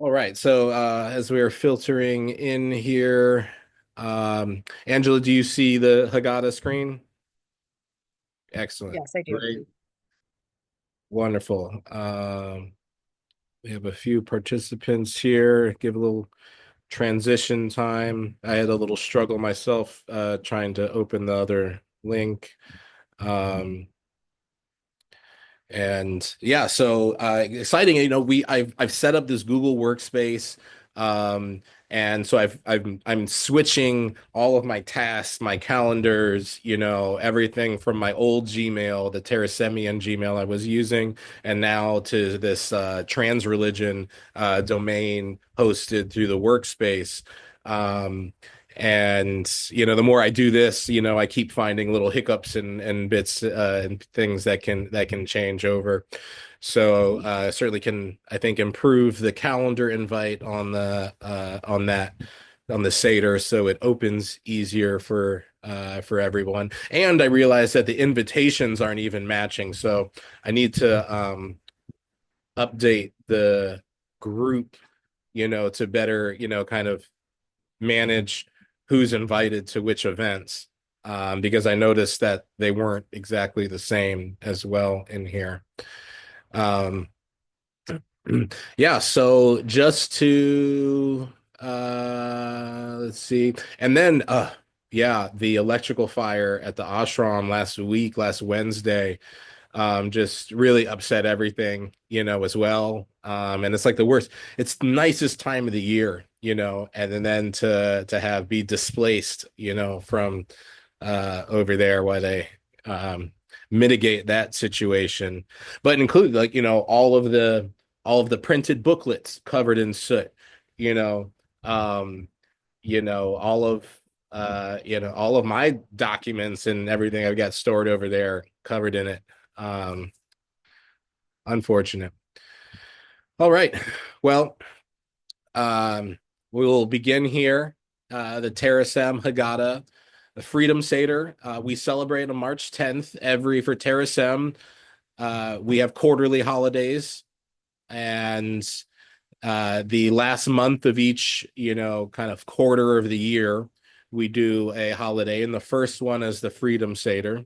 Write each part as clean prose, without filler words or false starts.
All right. So as we are filtering in here, Angela, do you see the Haggadah screen? Excellent. Yes, I do. Great. Wonderful. We have a few participants here. Give a little transition time. I had a little struggle myself trying to open the other link. Um, And yeah, so exciting. I've set up this Google Workspace. Um, and so I'm switching all of my tasks, my calendars, everything from my old Gmail, the Terasemian Gmail I was using, and now to this trans religion domain hosted through the workspace. Um, and the more I do this, I keep finding little hiccups and bits and things that can change over. So certainly can, I think, improve the calendar invite on the Seder, so it opens easier for everyone. And I realized that the invitations aren't even matching, so I need to update the group, to better, kind of manage who's invited to which events, because I noticed that they weren't exactly the same as well in here. Um, yeah, so just to let's see. And then yeah, the electrical fire at the ashram last Wednesday, just really upset everything, as well. And it's like the worst. It's the nicest time of the year, and then to have be displaced, from over there while they um mitigate that situation. But include, like, all of the printed booklets covered in soot, you know, um, all of my documents and everything I've got stored over there covered in it. Um, Unfortunate. All right. Well, um, we will begin here. The Terasem Haggadah, the Freedom Seder. We celebrate on March 10th for Terasem. We have quarterly holidays, and the last month of each, kind of quarter of the year, we do a holiday. And the first one is the Freedom Seder.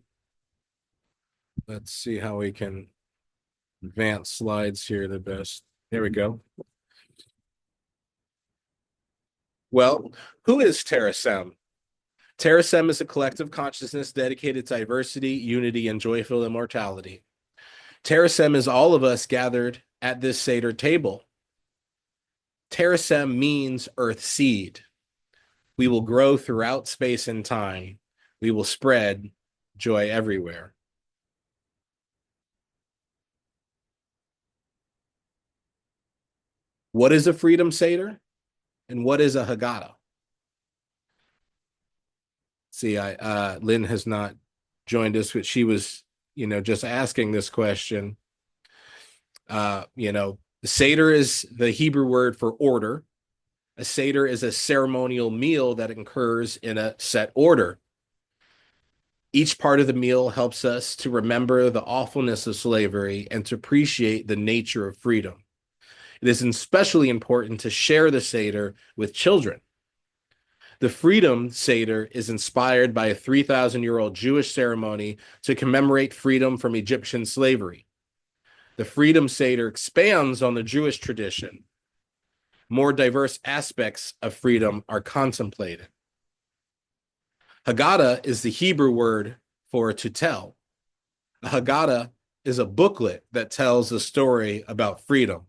Let's see how we can advance slides here the best. There we go. Well, who is Terasem? Terasem is a collective consciousness dedicated to diversity, unity, and joyful immortality. Terasem is all of us gathered at this Seder table. Terasem means earth seed. We will grow throughout space and time. We will spread joy everywhere. What is a Freedom Seder? And what is a Haggadah? See, Lynn has not joined us, but she was, just asking this question. Seder is the Hebrew word for order. A Seder is a ceremonial meal that occurs in a set order. Each part of the meal helps us to remember the awfulness of slavery and to appreciate the nature of freedom. It is especially important to share the Seder with children. The Freedom Seder is inspired by a 3,000-year-old Jewish ceremony to commemorate freedom from Egyptian slavery. The Freedom Seder expands on the Jewish tradition. More diverse aspects of freedom are contemplated. Haggadah is the Hebrew word for to tell. A Haggadah is a booklet that tells a story about freedom.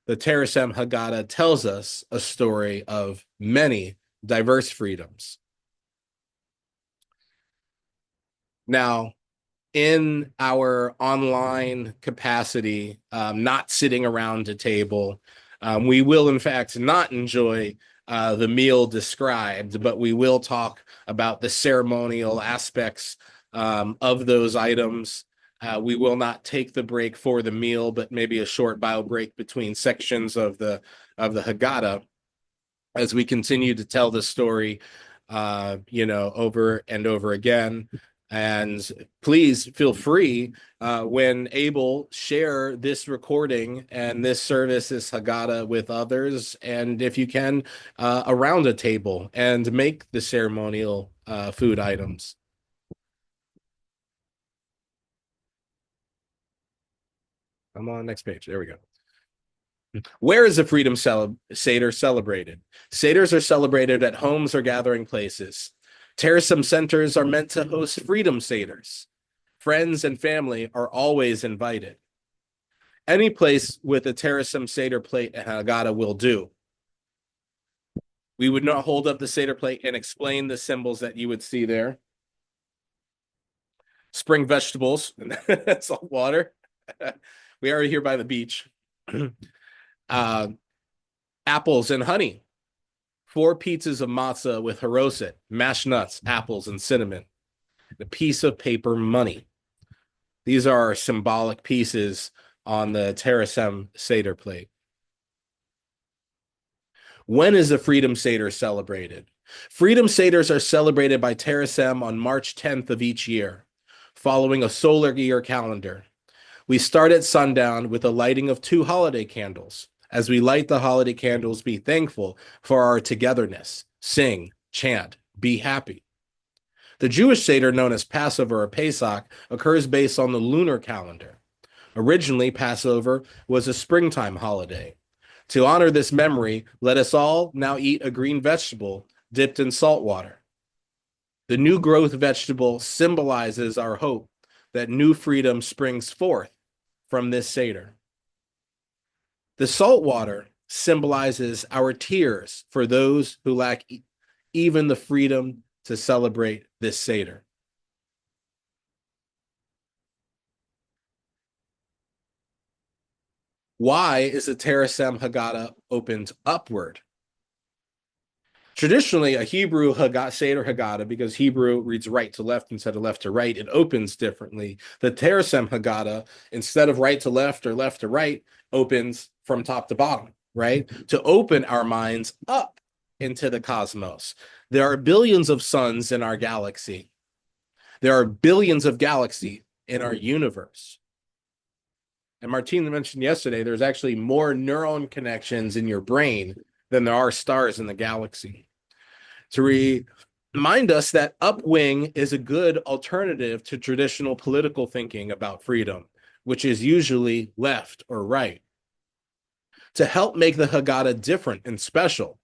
The Terasem Haggadah tells us a story of many diverse freedoms. Now, in our online capacity, not sitting around a table, we will, in fact, not enjoy the meal described, but we will talk about the ceremonial aspects of those items. We will not take the break for the meal, but maybe a short bio break between sections of the Haggadah as we continue to tell the story, over and over again. And please feel free, when able, share this recording and this service, this Haggadah, with others. And if you can, around a table, and make the ceremonial food items. I'm on the next page. There we go. Where is the Freedom Seder celebrated? Seders are celebrated at homes or gathering places. Terasem centers are meant to host Freedom Seders. Friends and family are always invited. Any place with a Terasem Seder plate and Haggadah will do. We would not hold up the Seder plate and explain the symbols that you would see there. Spring vegetables, salt water. We are here by the beach. Apples and honey. 4 pizzas of matzah with haroset, mashed nuts, apples, and cinnamon. A piece of paper money. These are symbolic pieces on the Terasem Seder plate. When is the Freedom Seder celebrated? Freedom Seders are celebrated by Terasem on March 10th of each year, following a solar year calendar. We start at sundown with the lighting of 2 holiday candles. As we light the holiday candles, be thankful for our togetherness. Sing, chant, be happy. The Jewish Seder, known as Passover or Pesach, occurs based on the lunar calendar. Originally, Passover was a springtime holiday. To honor this memory, let us all now eat a green vegetable dipped in salt water. The new growth vegetable symbolizes our hope that new freedom springs forth from this Seder. The salt water symbolizes our tears for those who lack even the freedom to celebrate this Seder. Why is the Terasem Haggadah opened upward? Traditionally, a Hebrew Haggadah, Seder Haggadah, because Hebrew reads right to left instead of left to right, it opens differently. The Terasem Haggadah, instead of right to left or left to right, opens from top to bottom, right? To open our minds up into the cosmos. There are billions of suns in our galaxy. There are billions of galaxies in our universe. And Martina mentioned yesterday, there's actually more neuron connections in your brain than there are stars in the galaxy. To remind us that upwing is a good alternative to traditional political thinking about freedom, which is usually left or right. To help make the Haggadah different and special,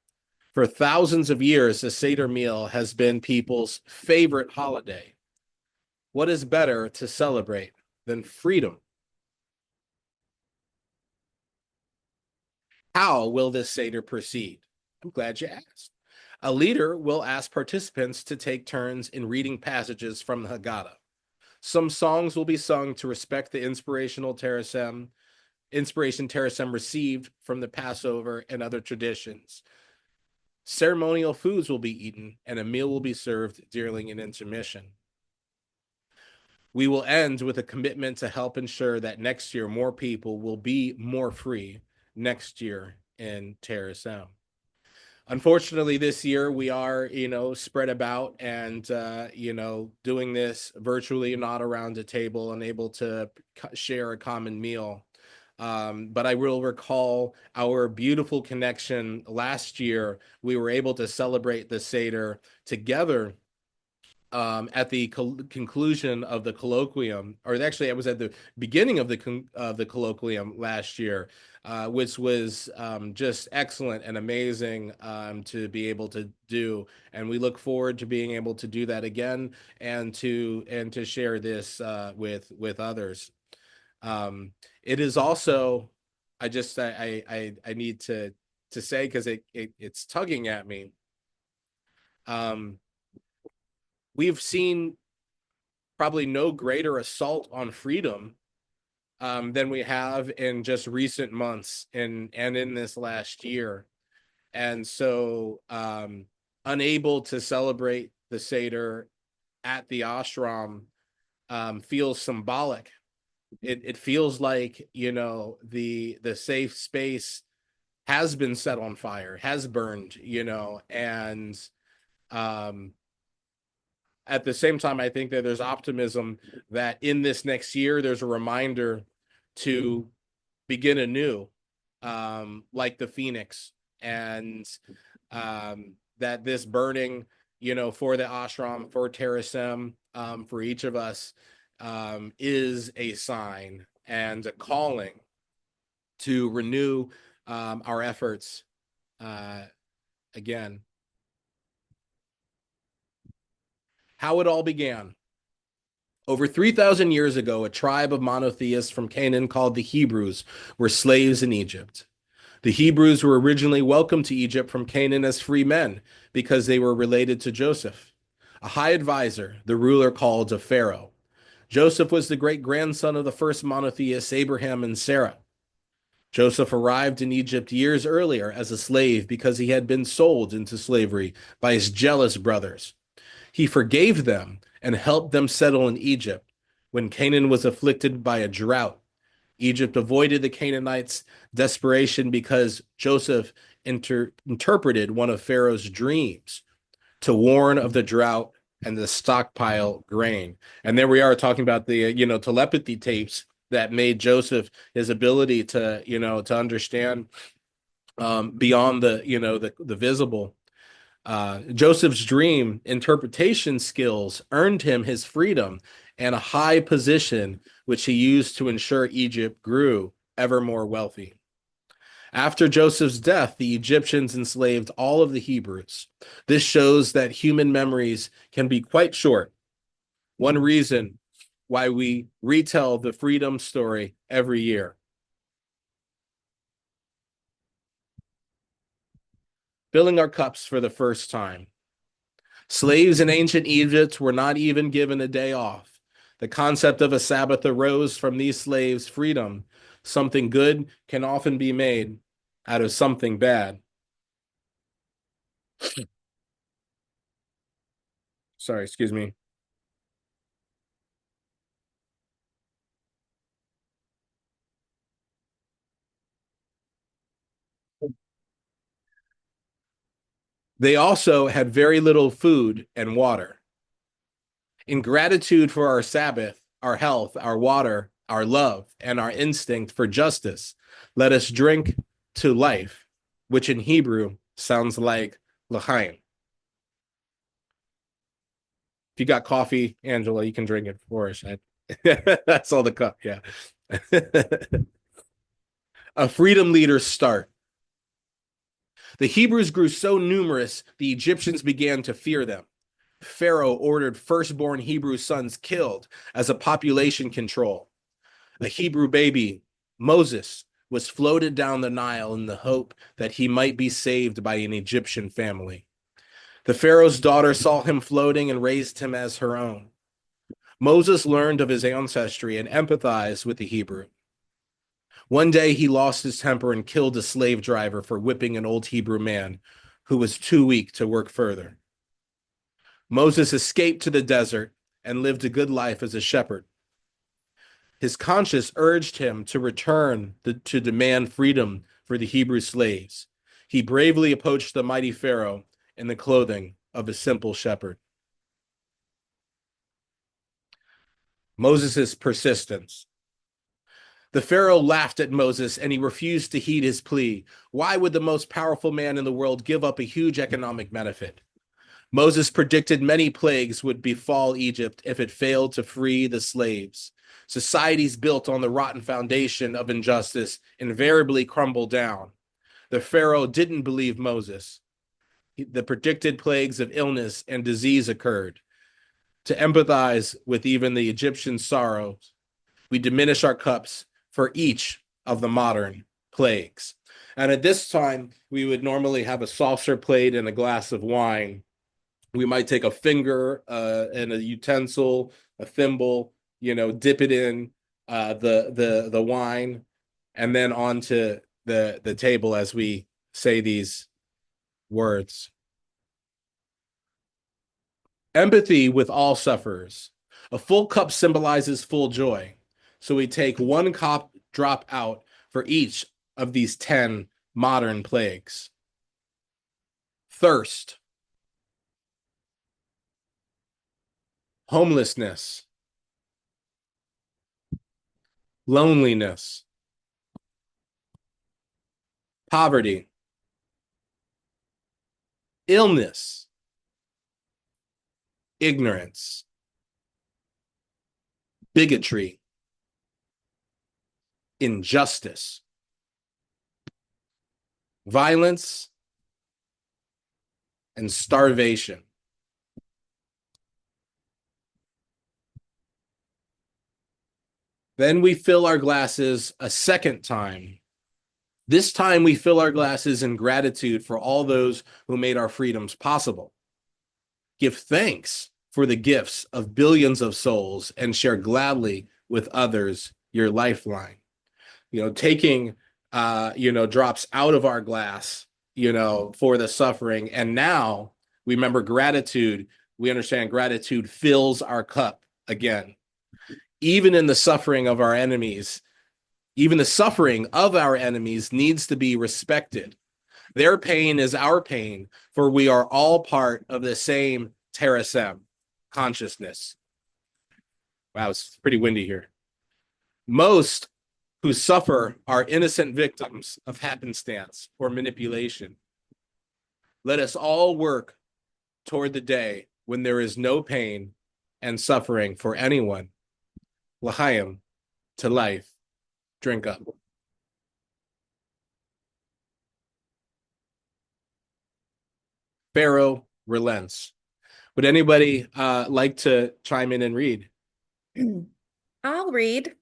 for thousands of years, the Seder meal has been people's favorite holiday. What is better to celebrate than freedom? How will this Seder proceed? I'm glad you asked. A leader will ask participants to take turns in reading passages from the Haggadah. Some songs will be sung to respect the inspiration Terasem received from the Passover and other traditions. Ceremonial foods will be eaten, and a meal will be served during an intermission. We will end with a commitment to help ensure that next year more people will be more free next year in Terasem. Unfortunately, this year we are, spread about and, doing this virtually, not around a table, and able to share a common meal. But I will recall our beautiful connection last year. We were able to celebrate the Seder together at the conclusion of the colloquium, or actually, it was at the beginning of the colloquium last year, which was just excellent and amazing to be able to do. And we look forward to being able to do that again and to share this with others. It is also, I need to say, because it's tugging at me. We've seen probably no greater assault on freedom than we have in just recent months and in this last year. And so, unable to celebrate the Seder at the ashram feels symbolic. It feels like, the safe space has been set on fire, has burned, and um, at the same time, I think that there's optimism that in this next year, there's a reminder to begin anew, like the Phoenix, and that this burning, for the ashram, for Terasem, for each of us, is a sign and a calling to renew our efforts again. How it all began. Over 3,000 years ago, a tribe of monotheists from Canaan called the Hebrews were slaves in Egypt. The Hebrews were originally welcomed to Egypt from Canaan as free men because they were related to Joseph, a high advisor, the ruler called a Pharaoh. Joseph was the great grandson of the first monotheists, Abraham and Sarah. Joseph arrived in Egypt years earlier as a slave because he had been sold into slavery by his jealous brothers. He forgave them and helped them settle in Egypt when Canaan was afflicted by a drought. Egypt avoided the Canaanites' desperation because Joseph interpreted one of Pharaoh's dreams to warn of the drought and the stockpile grain. And there we are talking about the telepathy tapes that made Joseph his ability to to understand beyond the visible. Joseph's dream interpretation skills earned him his freedom and a high position, which he used to ensure Egypt grew ever more wealthy. After Joseph's death, the Egyptians enslaved all of the Hebrews. This shows that human memories can be quite short. One reason why we retell the freedom story every year. Filling our cups for the first time. Slaves in ancient Egypt were not even given a day off. The concept of a Sabbath arose from these slaves' freedom. Something good can often be made out of something bad. Sorry, excuse me. They also had very little food and water. In gratitude for our Sabbath, our health, our water, our love, and our instinct for justice, let us drink to life, which in Hebrew sounds like l'chaim. If you got coffee, Angela, you can drink it for us. That's all the cup. Yeah. A freedom leader's start. The Hebrews grew so numerous, the Egyptians began to fear them. Pharaoh ordered firstborn Hebrew sons killed as a population control. A Hebrew baby, Moses, was floated down the Nile in the hope that he might be saved by an Egyptian family. The Pharaoh's daughter saw him floating and raised him as her own. Moses learned of his ancestry and empathized with the Hebrew. One day he lost his temper and killed a slave driver for whipping an old Hebrew man who was too weak to work further. Moses escaped to the desert and lived a good life as a shepherd. His conscience urged him to return to demand freedom for the Hebrew slaves. He bravely approached the mighty Pharaoh in the clothing of a simple shepherd. Moses' persistence. The Pharaoh laughed at Moses and he refused to heed his plea. Why would the most powerful man in the world give up a huge economic benefit? Moses predicted many plagues would befall Egypt if it failed to free the slaves. Societies built on the rotten foundation of injustice invariably crumble down. The Pharaoh didn't believe Moses. The predicted plagues of illness and disease occurred. To empathize with even the Egyptian sorrows, we diminish our cups for each of the modern plagues. And at this time, we would normally have a saucer plate and a glass of wine. We might take a finger and a utensil, a thimble, dip it in the wine, and then onto the table as we say these words. Empathy with all sufferers. A full cup symbolizes full joy. So we take one cup drop out for each of these 10 modern plagues. Thirst, homelessness, loneliness, poverty, illness, ignorance, bigotry, injustice, violence, and starvation. Then we fill our glasses a second time. This time we fill our glasses in gratitude for all those who made our freedoms possible. Give thanks for the gifts of billions of souls and share gladly with others your lifeline. Taking, drops out of our glass, for the suffering. And now we remember gratitude. We understand gratitude fills our cup again. Even in the suffering of our enemies, even the suffering of our enemies needs to be respected. Their pain is our pain, for we are all part of the same Terasem consciousness. Wow, it's pretty windy here. Most who suffer are innocent victims of happenstance or manipulation. Let us all work toward the day when there is no pain and suffering for anyone. L'chaim, to life. Drink up. Pharaoh relents. Would anybody like to chime in and read? I'll read.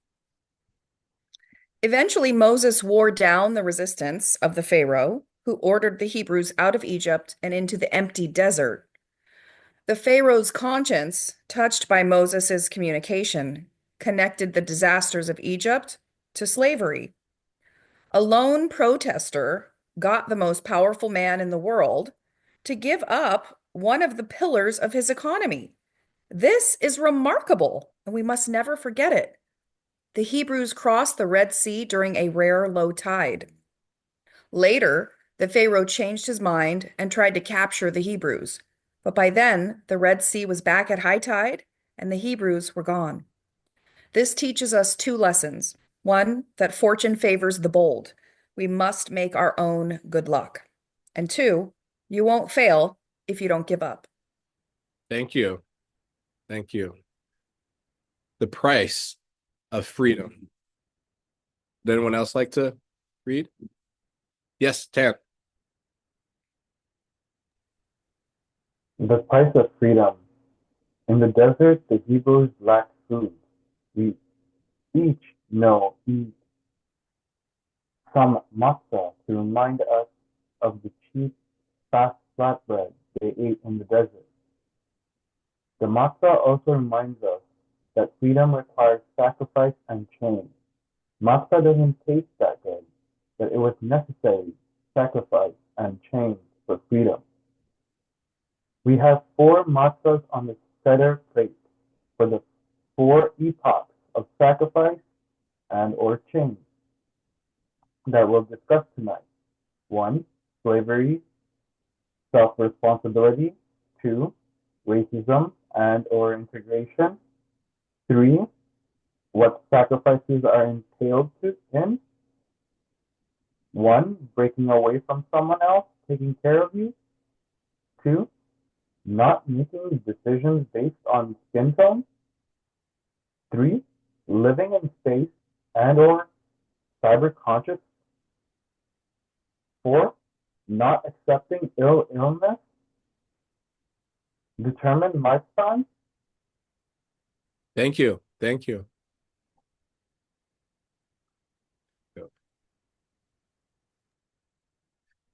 Eventually, Moses wore down the resistance of the Pharaoh, who ordered the Hebrews out of Egypt and into the empty desert. The Pharaoh's conscience, touched by Moses's communication, connected the disasters of Egypt to slavery. A lone protester got the most powerful man in the world to give up one of the pillars of his economy. This is remarkable, and we must never forget it. The Hebrews crossed the Red Sea during a rare low tide. Later, the Pharaoh changed his mind and tried to capture the Hebrews. But by then, the Red Sea was back at high tide and the Hebrews were gone. This teaches us two lessons. One, that fortune favors the bold. We must make our own good luck. And two, you won't fail if you don't give up. Thank you. Thank you. The price of freedom. Would anyone else like to read? Yes, Tan. The price of freedom. In the desert, the Hebrews lacked food. We each eat some matzah to remind us of the cheap, fast flatbread they ate in the desert. The matzah also reminds us that freedom requires sacrifice and change. Matzah doesn't taste that good, but it was necessary sacrifice and change for freedom. We have 4 matzahs on the Seder plate for the 4 epochs of sacrifice and or change that we'll discuss tonight. 1. Slavery, self-responsibility. 2. Racism and or integration. 3. What sacrifices are entailed in. 1. Breaking away from someone else, taking care of you. 2. Not making decisions based on skin tone. 3. Living in space and or cyber conscious. 4. Not accepting illness. Determined lifespan. Thank you. Thank you.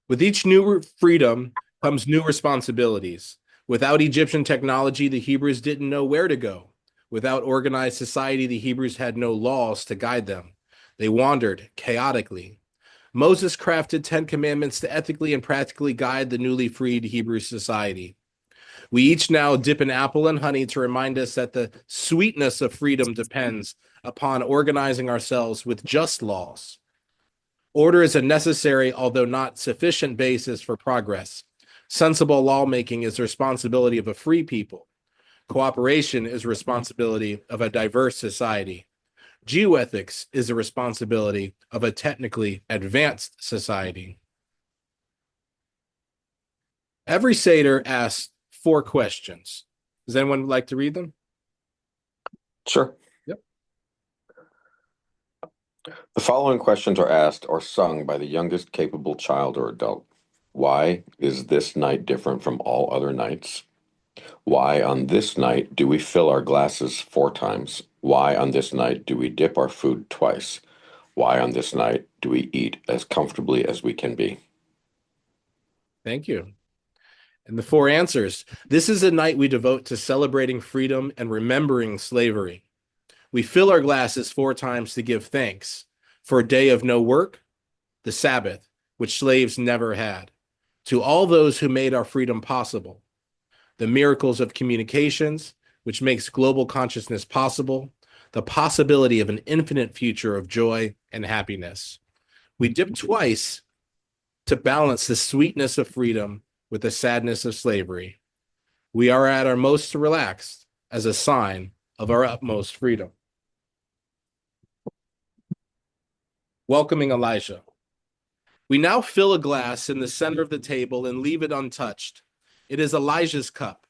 With each new freedom comes new responsibilities. Without Egyptian technology, the Hebrews didn't know where to go. Without organized society, the Hebrews had no laws to guide them. They wandered chaotically. Moses crafted 10 commandments to ethically and practically guide the newly freed Hebrew society. We each now dip an apple in honey to remind us that the sweetness of freedom depends upon organizing ourselves with just laws. Order is a necessary, although not sufficient, basis for progress. Sensible lawmaking is the responsibility of a free people. Cooperation is the responsibility of a diverse society. Geoethics is the responsibility of a technically advanced society. Every Seder asks 4 questions. Does anyone like to read them? Sure. Yep. The following questions are asked or sung by the youngest capable child or adult. Why is this night different from all other nights? Why on this night do we fill our glasses 4 times? Why on this night do we dip our food twice? Why on this night do we eat as comfortably as we can be? Thank you. And the 4 answers. This is a night we devote to celebrating freedom and remembering slavery. We fill our glasses 4 times to give thanks for a day of no work, the Sabbath, which slaves never had, to all those who made our freedom possible, the miracles of communications, which makes global consciousness possible, the possibility of an infinite future of joy and happiness. We dip twice to balance the sweetness of freedom with the sadness of slavery. We are at our most relaxed as a sign of our utmost freedom. Welcoming Elijah. We now fill a glass in the center of the table and leave it untouched. It is Elijah's cup.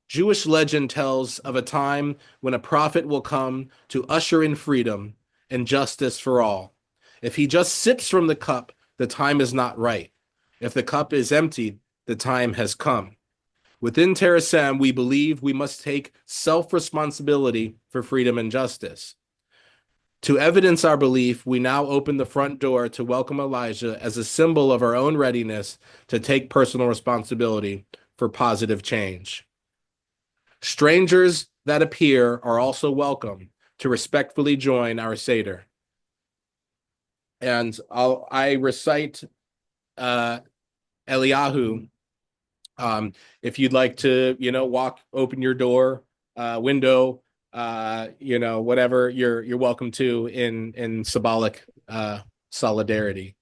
Jewish legend tells of a time when a prophet will come to usher in freedom and justice for all. If he just sips from the cup, the time is not right. If the cup is emptied, the time has come. Within Terasem, we believe we must take self-responsibility for freedom and justice. To evidence our belief, we now open the front door to welcome Elijah as a symbol of our own readiness to take personal responsibility for positive change. Strangers that appear are also welcome to respectfully join our Seder. And I recite Eliyahu. If you'd like to, open your door, window, whatever, you're welcome to in symbolic solidarity.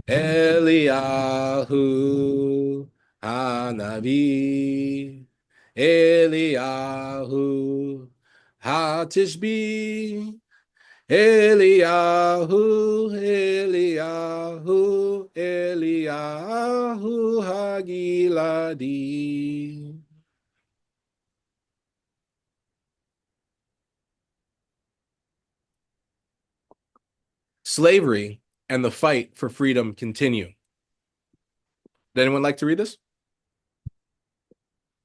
Eliyahu Hanavi, Eliyahu Hatishbi, Eliyahu, Eliyahu, Eliyahu Hagiladi. Slavery and the fight for freedom continue. Would anyone like to read this?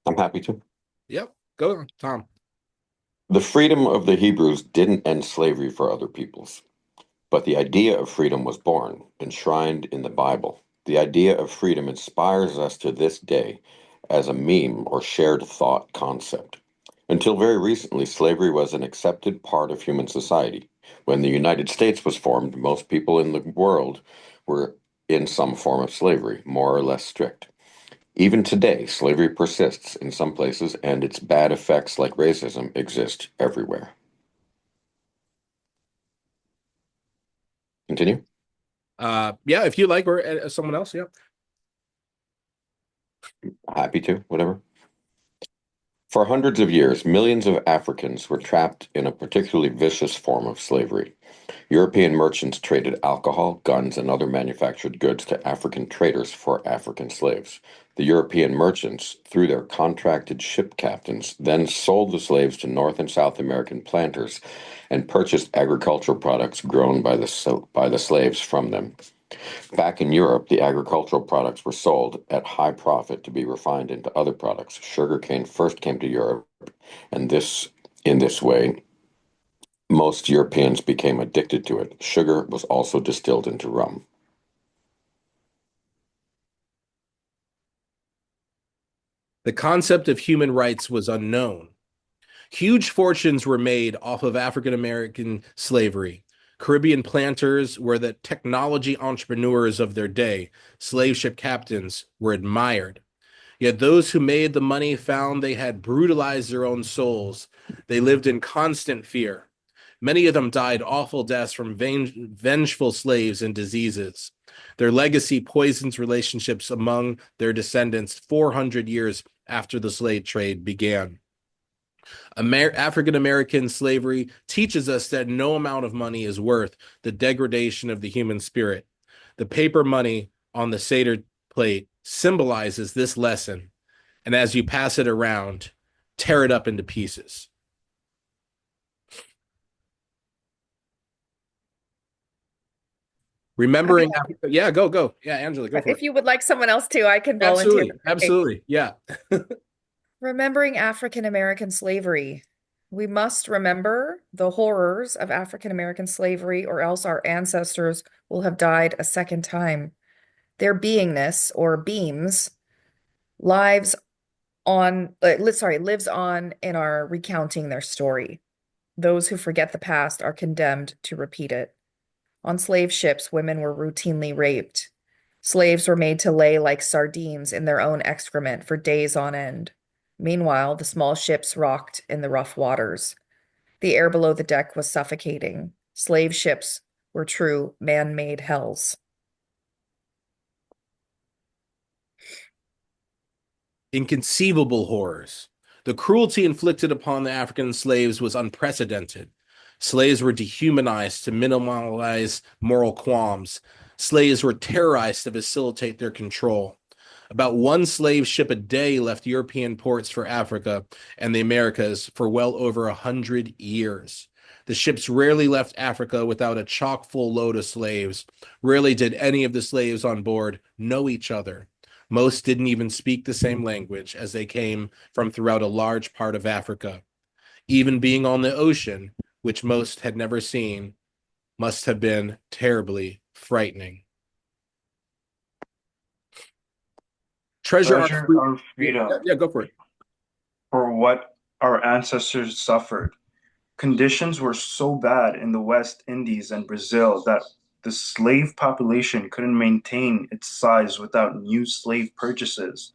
I'm happy to. Yep, go on, Tom. The freedom of the Hebrews didn't end slavery for other peoples, but the idea of freedom was born, enshrined in the Bible. The idea of freedom inspires us to this day as a meme or shared thought concept. Until very recently, slavery was an accepted part of human society. When the United States was formed, most people in the world were in some form of slavery, more or less strict. Even today, slavery persists in some places, and its bad effects, like racism, exist everywhere. Continue. Yeah, if you like, or someone else, yeah. Happy to, whatever. For hundreds of years, millions of Africans were trapped in a particularly vicious form of slavery. European merchants traded alcohol, guns, and other manufactured goods to African traders for African slaves. The European merchants, through their contracted ship captains, then sold the slaves to North and South American planters and purchased agricultural products grown by the slaves from them. Back in Europe, the agricultural products were sold at high profit to be refined into other products. Sugarcane first came to Europe, and in this way, most Europeans became addicted to it. Sugar was also distilled into rum. The concept of human rights was unknown. Huge fortunes were made off of African American slavery. Caribbean planters were the technology entrepreneurs of their day. Slave ship captains were admired. Yet those who made the money found they had brutalized their own souls. They lived in constant fear. Many of them died awful deaths from vengeful slaves and diseases. Their legacy poisons relationships among their descendants 400 years after the slave trade began. African American slavery teaches us that no amount of money is worth the degradation of the human spirit. The paper money on the Seder plate symbolizes this lesson, and as you pass it around, tear it up into pieces. Remembering Africa. Yeah, go. Yeah, Angela, go for If it. you would like someone else to, I can volunteer. Absolutely. Absolutely. Yeah. Remembering African American slavery. We must remember the horrors of African American slavery, or else our ancestors will have died a second time. Their beingness, or beams, lives lives on in our recounting their story. Those who forget the past are condemned to repeat it. On slave ships, women were routinely raped. Slaves were made to lay like sardines in their own excrement for days on end. Meanwhile, the small ships rocked in the rough waters. The air below the deck was suffocating. Slave ships were true man-made hells. Inconceivable horrors. The cruelty inflicted upon the African slaves was unprecedented. Slaves were dehumanized to minimize moral qualms. Slaves were terrorized to facilitate their control. About one slave ship a day left European ports for Africa and the Americas for well over 100 years. The ships rarely left Africa without a chock full load of slaves. Rarely did any of the slaves on board know each other. Most didn't even speak the same language as they came from throughout a large part of Africa. Even being on the ocean, which most had never seen, must have been terribly frightening. Treasure our Treasure free- our freedom yeah, go for it. for what our ancestors suffered. Conditions were so bad in the West Indies and Brazil that the slave population couldn't maintain its size without new slave purchases.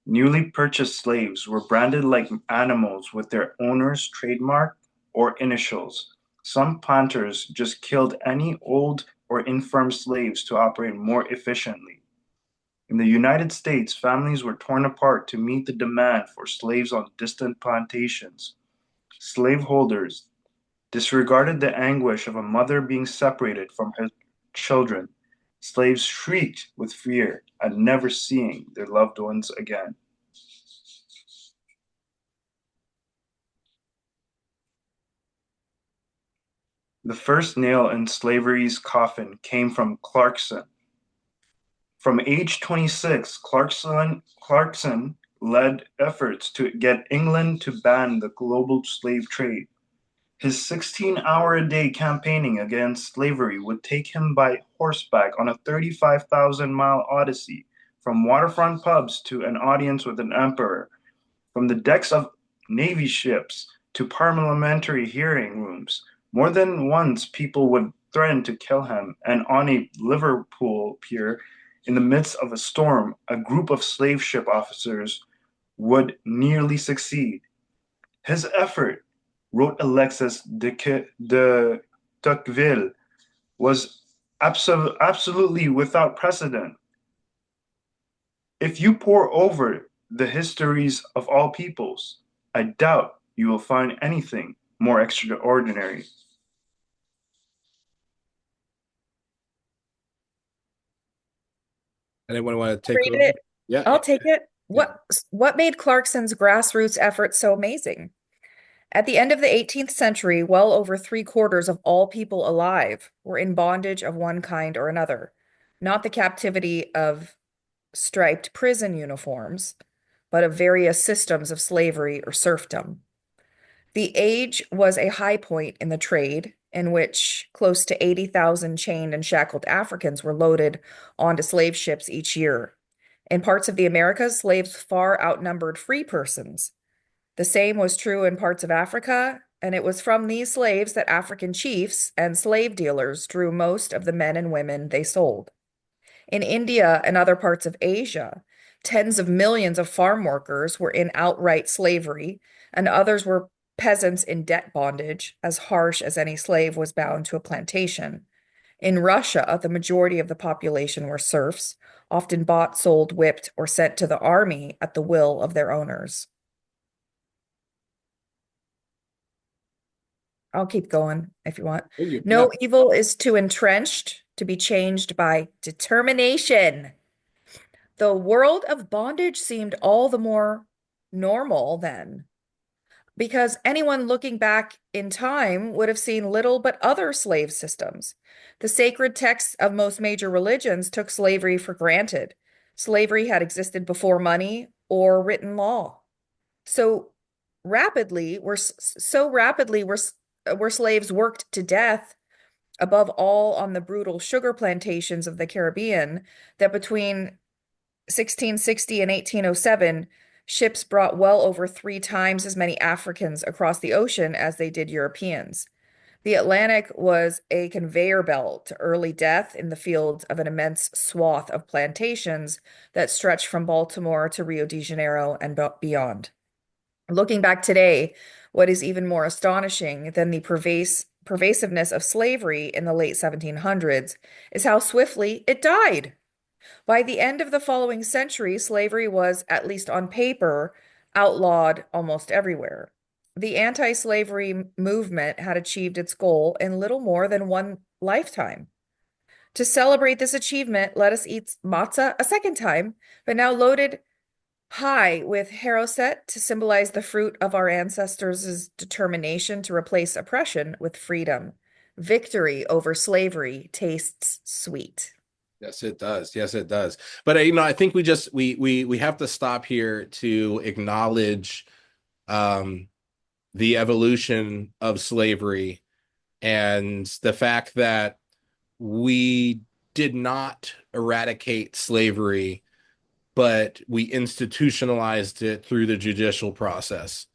Newly purchased slaves were branded like animals with their owner's trademark or initials. Some planters just killed any old or infirm slaves to operate more efficiently. In the United States, families were torn apart to meet the demand for slaves on distant plantations. Slaveholders disregarded the anguish of a mother being separated from her children. Slaves shrieked with fear at never seeing their loved ones again. The first nail in slavery's coffin came from Clarkson. From age 26, Clarkson led efforts to get England to ban the global slave trade. His 16-hour-a-day campaigning against slavery would take him by horseback on a 35,000-mile odyssey, from waterfront pubs to an audience with an emperor, from the decks of Navy ships to parliamentary hearing rooms. More than once, people would threaten to kill him, and on a Liverpool pier, in the midst of a storm, a group of slave ship officers would nearly succeed. His effort, wrote Alexis de Tocqueville, was absolutely without precedent. If you pore over the histories of all peoples, I doubt you will find anything more extraordinary. Anyone want to take Read over? it. Yeah. I'll take it. Yeah. What made Clarkson's grassroots effort so amazing? At the end of the 18th century, well over three-quarters of all people alive were in bondage of one kind or another, not the captivity of striped prison uniforms, but of various systems of slavery or serfdom. The age was a high point in the trade, in which close to 80,000 chained and shackled Africans were loaded onto slave ships each year. In parts of the Americas, slaves far outnumbered free persons. The same was true in parts of Africa, and it was from these slaves that African chiefs and slave dealers drew most of the men and women they sold. In India and other parts of Asia, tens of millions of farm workers were in outright slavery, and others were peasants in debt bondage, as harsh as any slave was bound to a plantation. In Russia, the majority of the population were serfs, often bought, sold, whipped, or sent to the army at the will of their owners. I'll keep going if you want. Yeah. No evil is too entrenched to be changed by determination. The world of bondage seemed all the more normal then, because anyone looking back in time would have seen little but other slave systems. The sacred texts of most major religions took slavery for granted. Slavery had existed before money or written law. So rapidly were slaves worked to death, above all on the brutal sugar plantations of the Caribbean, that between 1660 and 1807, ships brought well over 3 times as many Africans across the ocean as they did Europeans. The Atlantic was a conveyor belt to early death in the fields of an immense swath of plantations that stretched from Baltimore to Rio de Janeiro and beyond. Looking back today, what is even more astonishing than the pervasiveness of slavery in the late 1700s is how swiftly it died. By the end of the following century, slavery was, at least on paper, outlawed almost everywhere. The anti-slavery movement had achieved its goal in little more than one lifetime. To celebrate this achievement, let us eat matzah a second time, but now loaded high with haroset to symbolize the fruit of our ancestors' determination to replace oppression with freedom. Victory over slavery tastes sweet. Yes, it does. Yes, it does. But I think we have to stop here to acknowledge um, the evolution of slavery and the fact that we did not eradicate slavery, but we institutionalized it through the judicial process.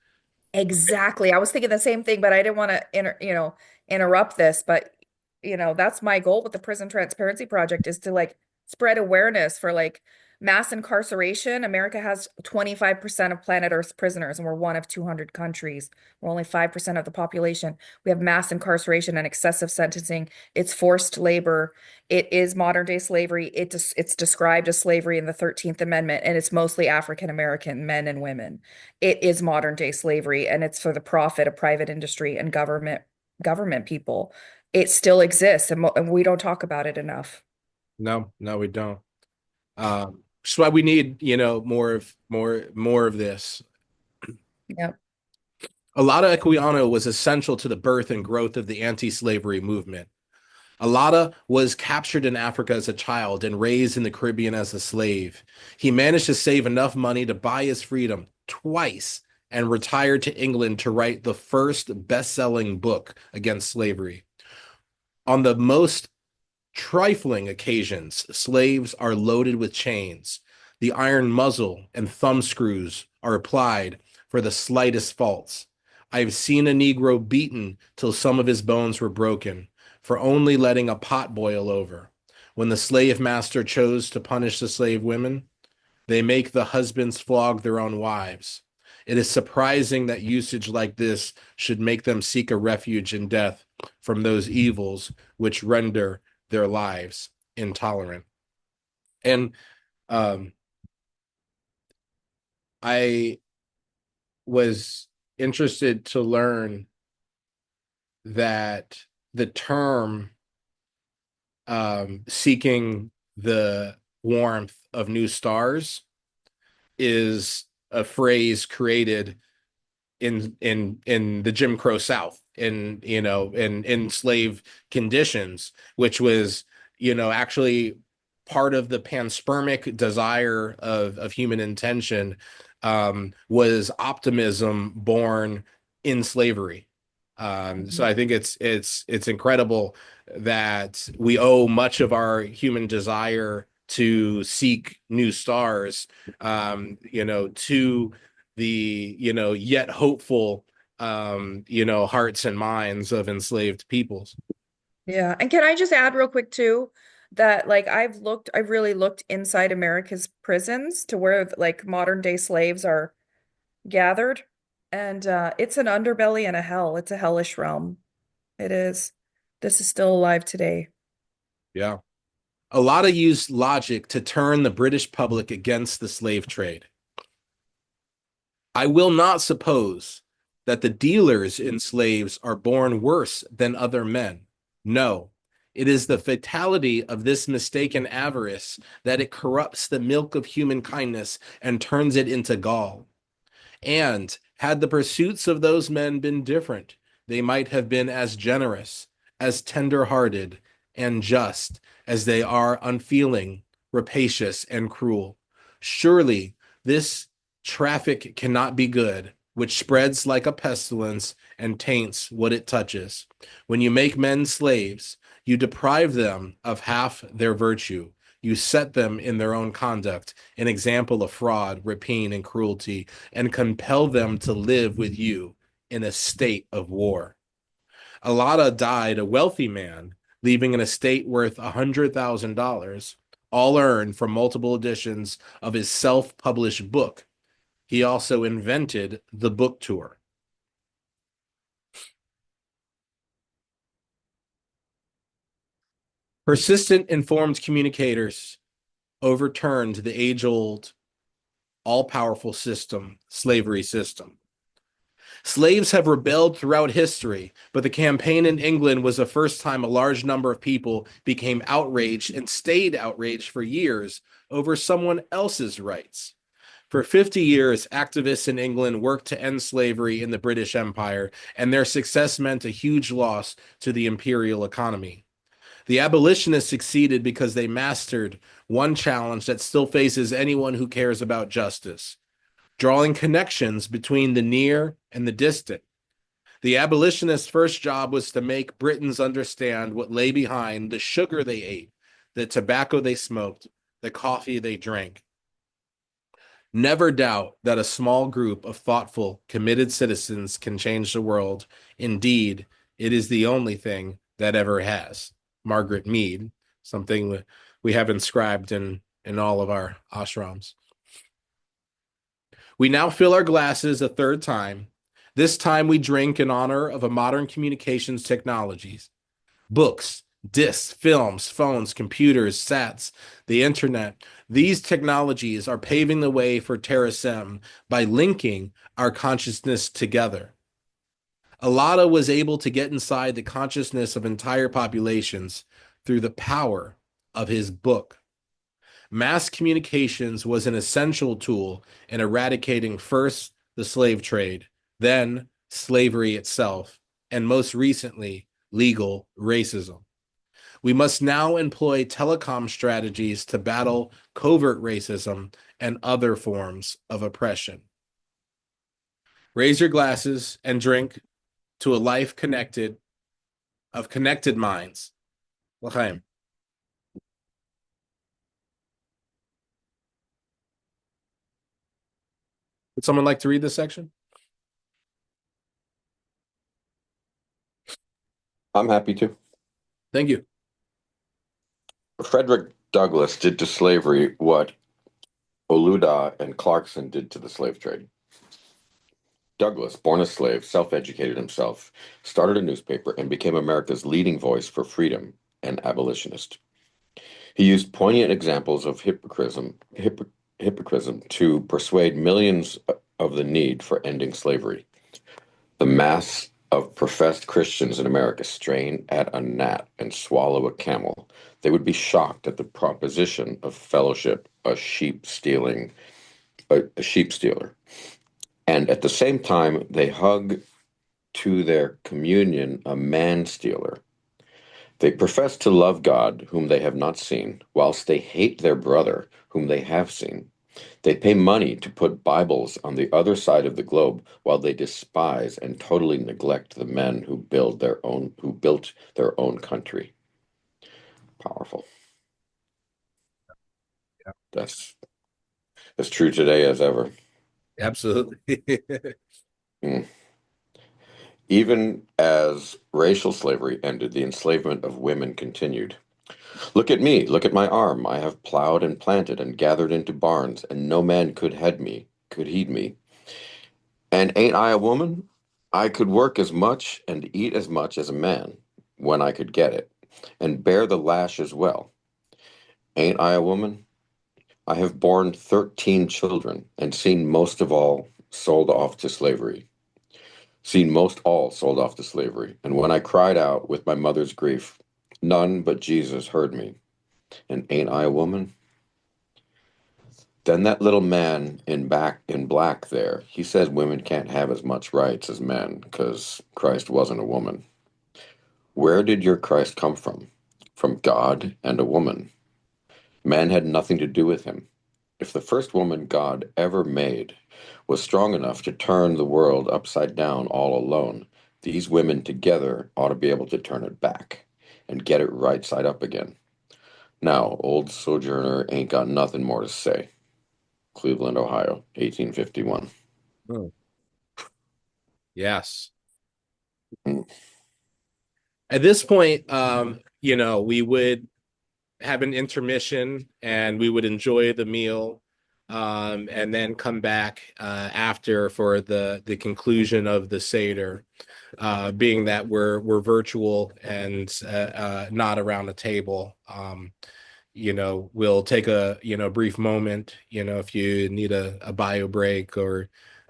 Exactly. I was thinking the same thing, but I didn't want to interrupt this, but that's my goal with the Prison Transparency Project, is to like spread awareness for like mass incarceration. America has 25% of planet Earth's prisoners, and we're one of 200 countries. We're only 5% of the population. We have mass incarceration and excessive sentencing. It's forced labor. It is modern day slavery. It's described as slavery in the 13th Amendment, and it's mostly African American men and women. It is modern day slavery, and it's for the profit of private industry and government people. It still exists, and we don't talk about it enough. No, no, we don't. That's why we need, more of this. Yep. Alada Equiano was essential to the birth and growth of the anti-slavery movement. Alada was captured in Africa as a child and raised in the Caribbean as a slave. He managed to save enough money to buy his freedom twice and retired to England to write the first best-selling book against slavery. On the most trifling occasions, slaves are loaded with chains. The iron muzzle and thumb screws are applied for the slightest faults. I've seen a Negro beaten till some of his bones were broken for only letting a pot boil over. When the slave master chose to punish the slave women, they make the husbands flog their own wives. It is surprising that usage like this should make them seek a refuge in death from those evils which render their lives intolerant. And I was interested to learn that the term seeking the warmth of new stars is a phrase created in the Jim Crow South, in enslaved conditions, which was actually part of the panspermic desire of human intention, was optimism born in slavery. So I think it's incredible that we owe much of our human desire to seek new stars, to the, yet hopeful, hearts and minds of enslaved peoples. Yeah. And can I just add real quick too that like I've really looked inside America's prisons to where like modern day slaves are gathered. And it's an underbelly and a hell. It's a hellish realm. It is. This is still alive today. Yeah. A lot of used logic to turn the British public against the slave trade. I will not suppose that the dealers in slaves are born worse than other men. No, it is the fatality of this mistaken avarice that it corrupts the milk of human kindness and turns it into gall. And had the pursuits of those men been different, they might have been as generous, as tender-hearted, and just as they are unfeeling, rapacious, and cruel. Surely this traffic cannot be good, which spreads like a pestilence and taints what it touches. When you make men slaves, you deprive them of half their virtue. You set them in their own conduct, an example of fraud, rapine, and cruelty, and compel them to live with you in a state of war. Alada died a wealthy man, leaving an estate worth $100,000, all earned from multiple editions of his self-published book. He also invented the book tour. Persistent informed communicators overturned the age-old, all-powerful slavery system. Slaves have rebelled throughout history, but the campaign in England was the first time a large number of people became outraged and stayed outraged for years over someone else's rights. For 50 years, activists in England worked to end slavery in the British Empire, and their success meant a huge loss to the imperial economy. The abolitionists succeeded because they mastered one challenge that still faces anyone who cares about justice: drawing connections between the near and the distant. The abolitionists' first job was to make Britons understand what lay behind the sugar they ate, the tobacco they smoked, the coffee they drank. Never doubt that a small group of thoughtful, committed citizens can change the world. Indeed, it is the only thing that ever has. Margaret Mead, something we have inscribed in all of our ashrams. We now fill our glasses a third time. This time we drink in honor of a modern communications technologies. Books, discs, films, phones, computers, sats, the internet. These technologies are paving the way for Terasem by linking our consciousness together. Alada was able to get inside the consciousness of entire populations through the power of his book. Mass communications was an essential tool in eradicating first the slave trade, then slavery itself, and most recently, legal racism. We must now employ telecom strategies to battle covert racism and other forms of oppression. Raise your glasses and drink to a life of connected minds. L'chaim. Would someone like to read this section? I'm happy to. Thank you. Frederick Douglass did to slavery what Oluda and Clarkson did to the slave trade. Douglass, born a slave, self-educated himself, started a newspaper, and became America's leading voice for freedom and abolitionist. He used poignant examples of hypocrisy to persuade millions of the need for ending slavery. The mass of professed Christians in America strain at a gnat and swallow a camel. They would be shocked at the proposition of fellowship, a sheep stealer. And at the same time, they hug to their communion a man stealer. They profess to love God, whom they have not seen, whilst they hate their brother, whom they have seen. They pay money to put Bibles on the other side of the globe, while they despise and totally neglect the men who built their own country. Powerful. That's as true today as ever. Absolutely. Mm. Even as racial slavery ended, the enslavement of women continued. Look at me, look at my arm. I have plowed and planted and gathered into barns, and no man could heed me. And ain't I a woman? I could work as much and eat as much as a man when I could get it, and bear the lash as well. Ain't I a woman? I have borne 13 children, and seen most of all sold off to slavery. Seen most all sold off to slavery. And when I cried out with my mother's grief, none but Jesus heard me. And ain't I a woman? Then that little man in black there, he says women can't have as much rights as men because Christ wasn't a woman. Where did your Christ come from? From God and a woman. Man had nothing to do with him. If the first woman God ever made was strong enough to turn the world upside down all alone, these women together ought to be able to turn it back and get it right side up again. Now, old Sojourner ain't got nothing more to say. Cleveland, Ohio, 1851. Oh, yes. Mm. At this point, we would have an intermission and we would enjoy the meal, and then come back after for the conclusion of the Seder, being that we're virtual and not around a table. We'll take a brief moment, if you need a bio break or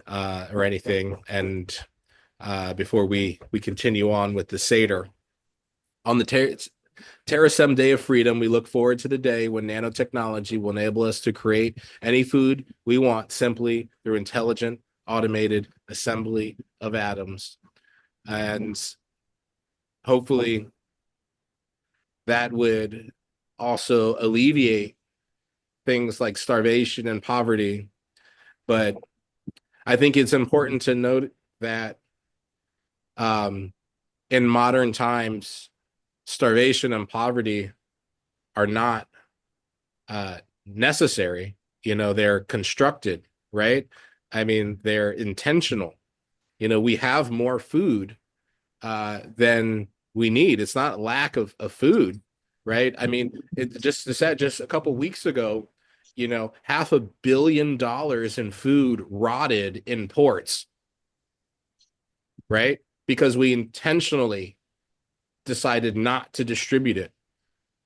anything, and before we continue on with the Seder. On the Terasem Day of Freedom, we look forward to the day when nanotechnology will enable us to create any food we want simply through intelligent, automated assembly of atoms. And hopefully that would also alleviate things like starvation and poverty. But I think it's important to note that um, in modern times, starvation and poverty are not necessary. They're constructed, right? I mean, they're intentional. We have more food than we need. It's not lack of food, right? I mean, just a couple weeks ago, $500 million in food rotted in ports, right? Because we intentionally decided not to distribute it.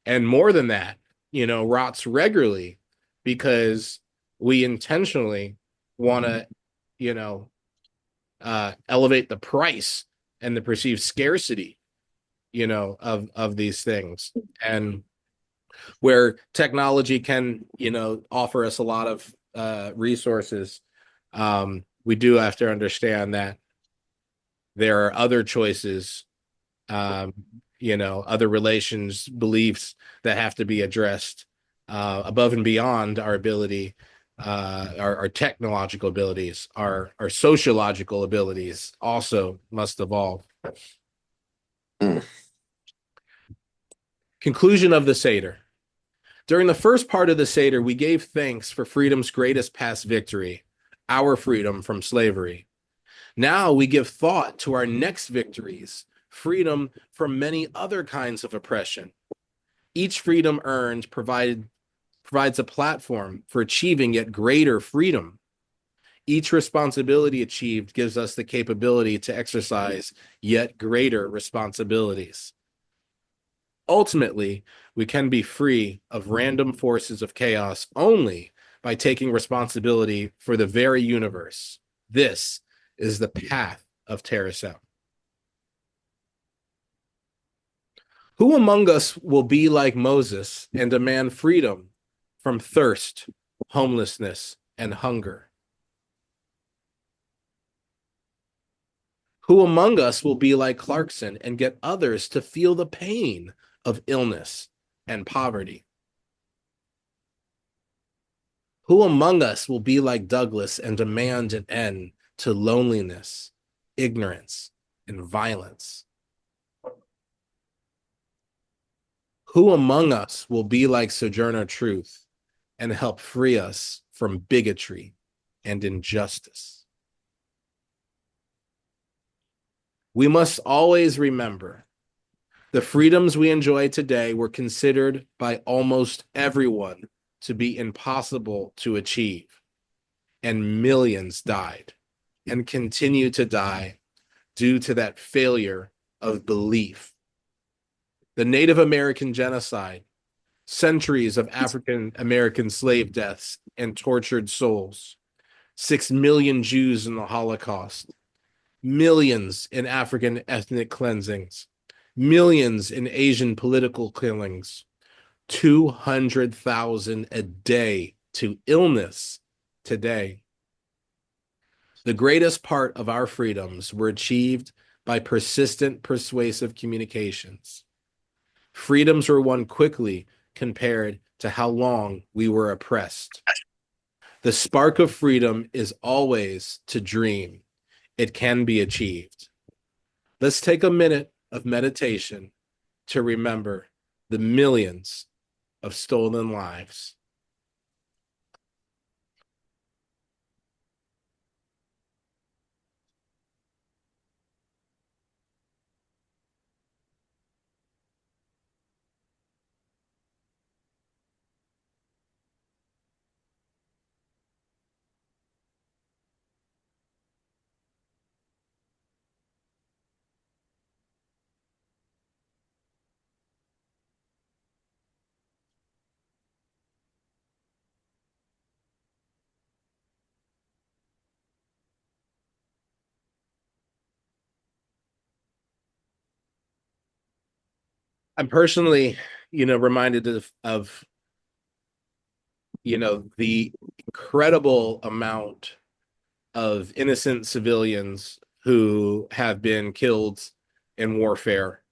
And more than that, rots regularly because we intentionally want to, elevate the price and the perceived scarcity, of these things. And where technology can, offer us a lot of resources, we do have to understand that there are other choices, um, other relations, beliefs that have to be addressed above and beyond our ability, our technological abilities, our sociological abilities also must evolve. Mm. Conclusion of the Seder. During the first part of the Seder, we gave thanks for freedom's greatest past victory, our freedom from slavery. Now we give thought to our next victories, freedom from many other kinds of oppression. Each freedom earned provides a platform for achieving yet greater freedom. Each responsibility achieved gives us the capability to exercise yet greater responsibilities. Ultimately, we can be free of random forces of chaos only by taking responsibility for the very universe. This is the path of Terasem. Who among us will be like Moses and demand freedom from thirst, homelessness, and hunger? Who among us will be like Clarkson and get others to feel the pain of illness and poverty? Who among us will be like Douglas and demand an end to loneliness, ignorance, and violence? Who among us will be like Sojourner Truth and help free us from bigotry and injustice. We must always remember the freedoms we enjoy today were considered by almost everyone to be impossible to achieve, and millions died and continue to die due to that failure of belief. The Native American genocide, centuries of African American slave deaths and tortured souls, 6 million Jews in the Holocaust, millions in African ethnic cleansings, millions in Asian political killings, 200,000 a day to illness today. The greatest part of our freedoms were achieved by persistent, persuasive communications. Freedoms were won quickly compared to how long we were oppressed. The spark of freedom is always to dream. It can be achieved. Let's take a minute of meditation to remember the millions of stolen lives. I'm personally, reminded of the incredible amount of innocent civilians who have been killed in warfare,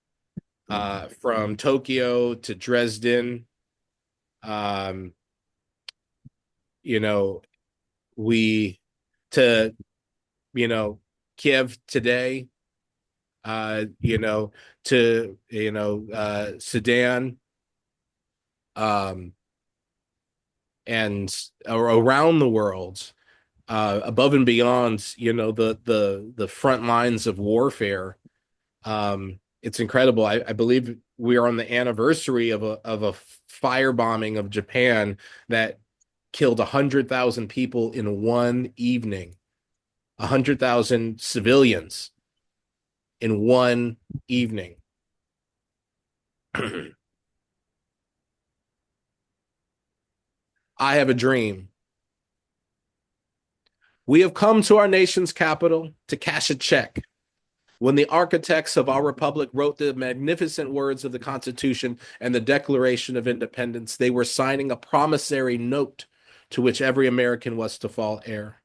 from Tokyo to Dresden. Um, you know, we to Kiev today, to Sudan, and around the world, above and beyond, the front lines of warfare. It's incredible. I believe we are on the anniversary of a firebombing of Japan that killed 100,000 people in one evening, 100,000 civilians in one evening. I have a dream. We have come to our nation's capital to cash a check. When the architects of our republic wrote the magnificent words of the Constitution and the Declaration of Independence, they were signing a promissory note to which every American was to fall heir.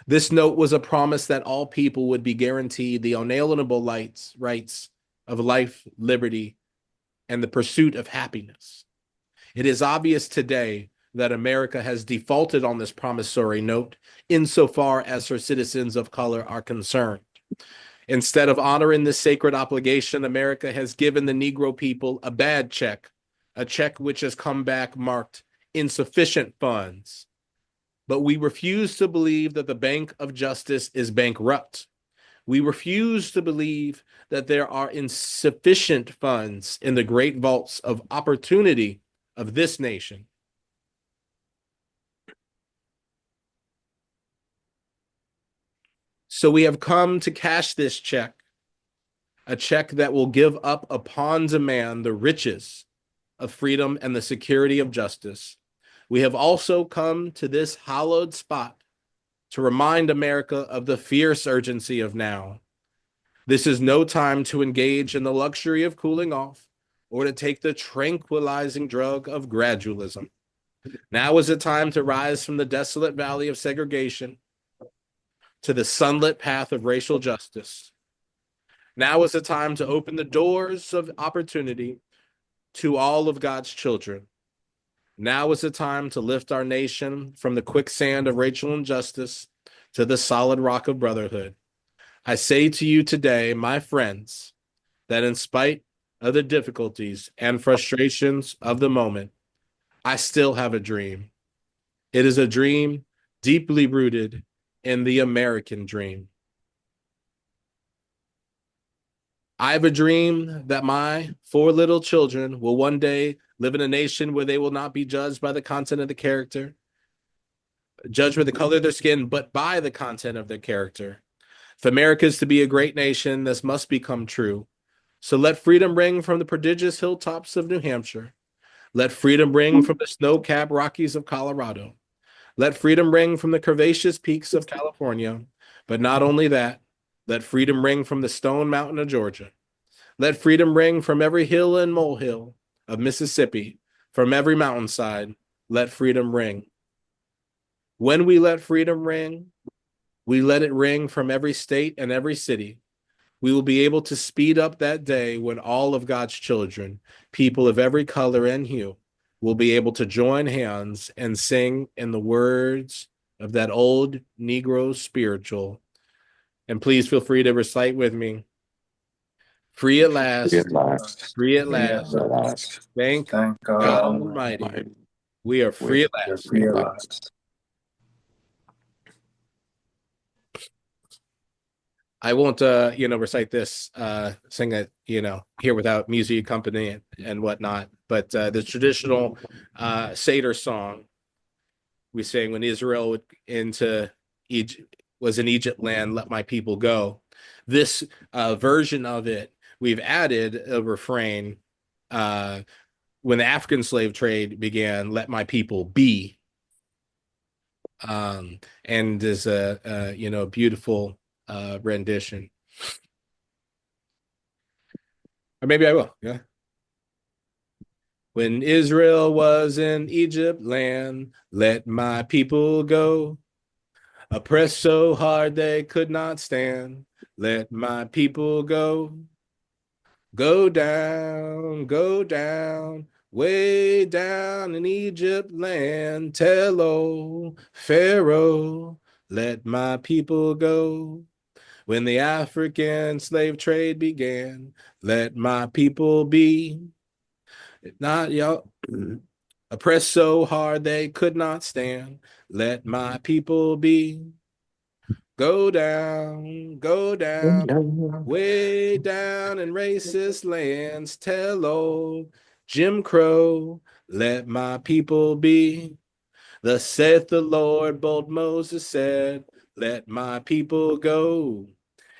This note was a promise that all people would be guaranteed the unalienable rights of life, liberty, and the pursuit of happiness. It is obvious today that America has defaulted on this promissory note insofar as her citizens of color are concerned. Instead of honoring this sacred obligation, America has given the Negro people a bad check, a check which has come back marked insufficient funds. But we refuse to believe that the Bank of Justice is bankrupt. We refuse to believe that there are insufficient funds in the great vaults of opportunity of this nation. So we have come to cash this check, a check that will give up upon demand the riches of freedom and the security of justice. We have also come to this hallowed spot to remind America of the fierce urgency of now. This is no time to engage in the luxury of cooling off or to take the tranquilizing drug of gradualism. Now is the time to rise from the desolate valley of segregation to the sunlit path of racial justice. Now is the time to open the doors of opportunity to all of God's children. Now is the time to lift our nation from the quicksand of racial injustice to the solid rock of brotherhood. I say to you today, my friends, that in spite of the difficulties and frustrations of the moment, I still have a dream. It is a dream deeply rooted in the American dream. I have a dream that my 4 little children will one day live in a nation where they will not be judged by the content of the character, judged by the color of their skin, but by the content of their character. If America is to be a great nation, this must become true. So let freedom ring from the prodigious hilltops of New Hampshire. Let freedom ring from the snow-capped Rockies of Colorado. Let freedom ring from the curvaceous peaks of California. But not only that, let freedom ring from the Stone Mountain of Georgia. Let freedom ring from every hill and molehill of Mississippi, from every mountainside. Let freedom ring. When we let freedom ring, we let it ring from every state and every city. We will be able to speed up that day when all of God's children, people of every color and hue, will be able to join hands and sing in the words of that old Negro spiritual. And please feel free to recite with me. Free at Free last, at last. free at Free at last. At last. last. Thank Thank God God Almighty. Almighty. We are We free at We are last. free at last. I won't, recite this, sing it, here without music accompanying and whatnot. But the traditional Seder song we sing when Israel into Egypt was in Egypt land, let my people go. This version of it, we've added a refrain when the African slave trade began, let my people be. And is a beautiful rendition. Or maybe I will. Yeah. When Israel was in Egypt land, let my people go. Oppressed so hard they could not stand, let my people go. Go down, way down in Egypt land. Tell old Pharaoh, let my people go. When the African slave trade began, let my people be. Not y'all oppressed so hard they could not stand. Let my people be. Go down, way down in racist lands. Tell old Jim Crow, let my people be. Thus saith the Lord, bold Moses said, let my people go.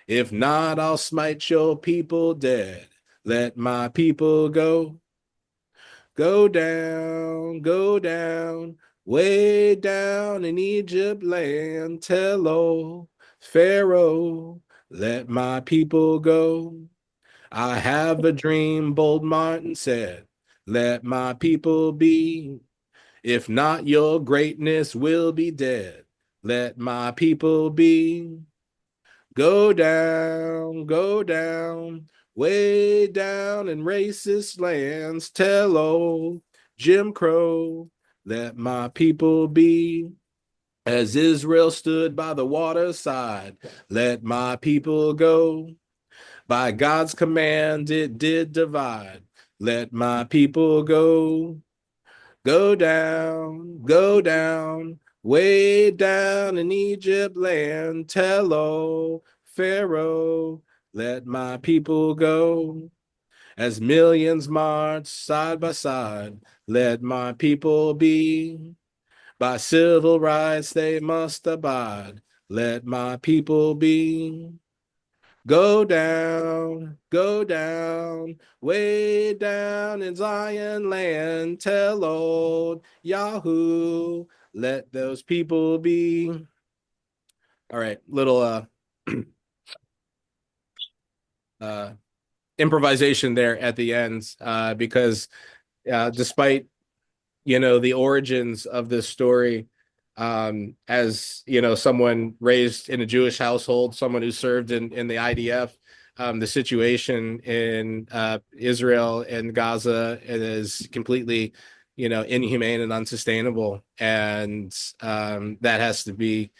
If not, I'll smite your people dead. Let my people go. Go down, way down in Egypt land. Tell old Pharaoh, let my people go. I have a dream, bold Martin said, let my people be. If not, your greatness will be dead. Let my people be. Go down, way down in racist lands. Tell old Jim Crow, let my people be. As Israel stood by the waterside, let my people go. By God's command, it did divide. Let my people go. Go down, way down in Egypt land. Tell old Pharaoh, let my people go. As millions march side by side, let my people be. By civil rights they must abide. Let my people be. Go down, way down in Zion land. Tell old Yahoo, let those people be. All right, little uh improvisation there at the end, because despite the origins of this story, as someone raised in a Jewish household, someone who served in the IDF, the situation in Israel and Gaza is completely inhumane and unsustainable, and that has to be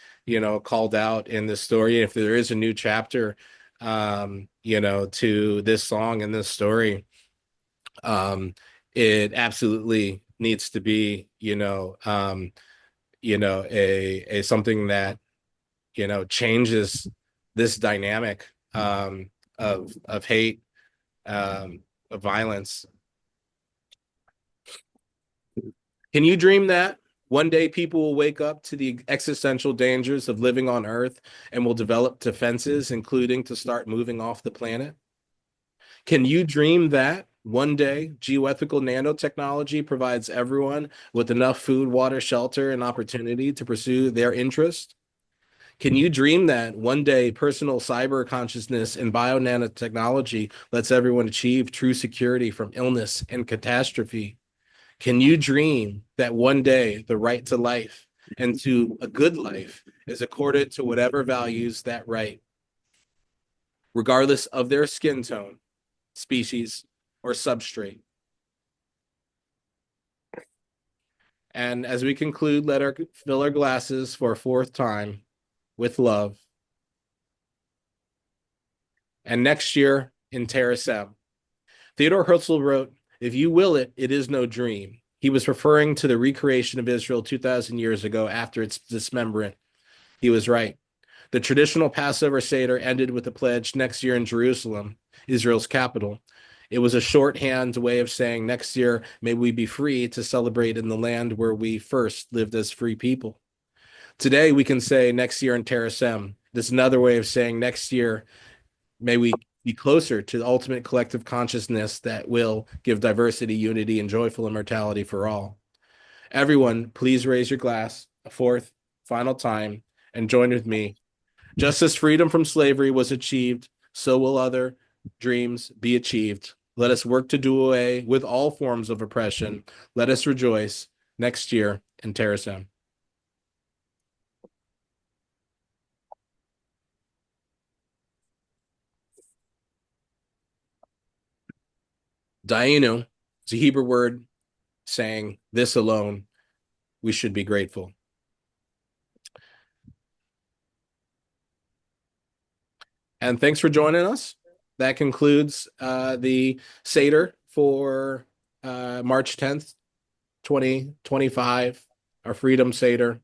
called out in this story. If there is a new chapter to this song and this story, it absolutely needs to be, a something that, changes this dynamic of hate, of violence. Can you dream that one day people will wake up to the existential dangers of living on Earth and will develop defenses, including to start moving off the planet? Can you dream that one day geoethical nanotechnology provides everyone with enough food, water, shelter, and opportunity to pursue their interest? Can you dream that one day personal cyber consciousness and bio nanotechnology lets everyone achieve true security from illness and catastrophe? Can you dream that one day the right to life and to a good life is accorded to whatever values that right, regardless of their skin tone, species, or substrate? And as we conclude, let us fill our glasses for a fourth time with love. And next year in Terasem, Theodore Herzl wrote, "If you will it, it is no dream." He was referring to the recreation of Israel 2,000 years ago after its dismemberment. He was right. The traditional Passover Seder ended with the pledge next year in Jerusalem, Israel's capital. It was a shorthand way of saying next year, may we be free to celebrate in the land where we first lived as free people. Today, we can say next year in Terasem. This is another way of saying next year, may we be closer to the ultimate collective consciousness that will give diversity, unity, and joyful immortality for all. Everyone, please raise your glass a fourth, final time, and join with me. Just as freedom from slavery was achieved, so will other dreams be achieved. Let us work to do away with all forms of oppression. Let us rejoice next year in Terasem. Dayenu is a Hebrew word saying this alone, we should be grateful. And thanks for joining us. That concludes the Seder for March 10th, 2025, our Freedom Seder.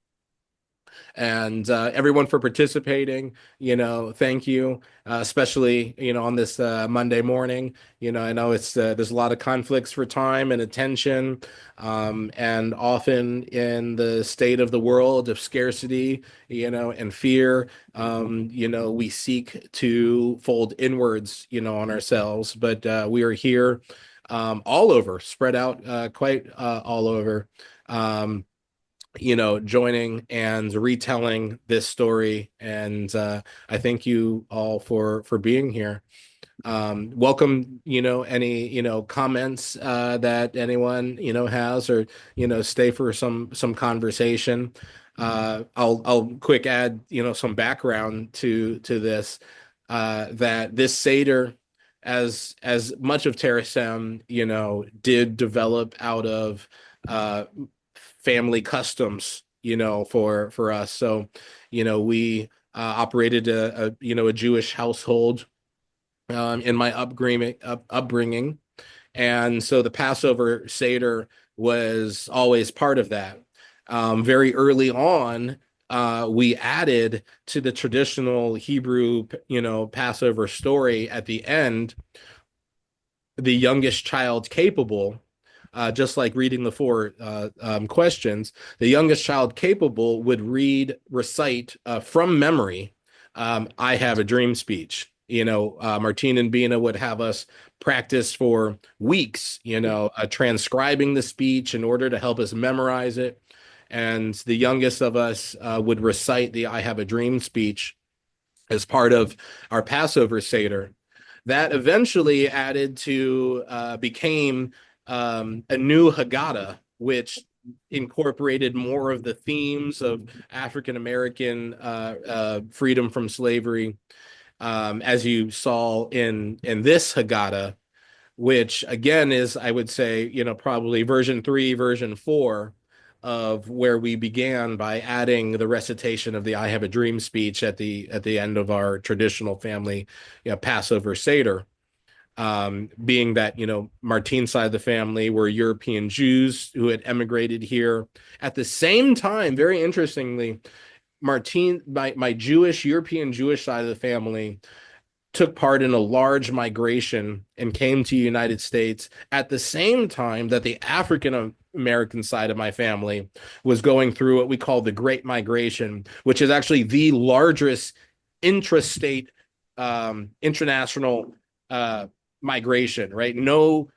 And everyone for participating, thank you, especially, on this Monday morning. I know it's there's a lot of conflicts for time and attention, and often in the state of the world of scarcity, and fear, we seek to fold inwards, on ourselves, but we are here all over, spread out quite all over. Joining and retelling this story. And I thank you all for being here. Welcome, any, comments that anyone, has, or, stay for some conversation. I'll quick add, some background to this, that this Seder, as much of Terasem, did develop out of family customs, for us. So, we operated a Jewish household in my upbringing. And so the Passover Seder was always part of that. Very early on, we added to the traditional Hebrew, Passover story at the end, the youngest child capable, just like reading the four questions, the youngest child capable would recite from memory, I have a dream speech. Martine and Bina would have us practice for weeks, transcribing the speech in order to help us memorize it. And the youngest of us would recite the I have a dream speech as part of our Passover Seder. That eventually added to became a new Haggadah, which incorporated more of the themes of African American freedom from slavery, as you saw in this Haggadah, which again is, I would say, probably version 3, version 4 of where we began by adding the recitation of the I Have a Dream speech at the end of our traditional family, Passover Seder. being that, Martine's side of the family were European Jews who had emigrated here. At the same time, very interestingly, my European Jewish side of the family took part in a large migration and came to the United States at the same time that the African American side of my family was going through what we call the Great Migration, which is actually the largest intrastate international migration, right? No,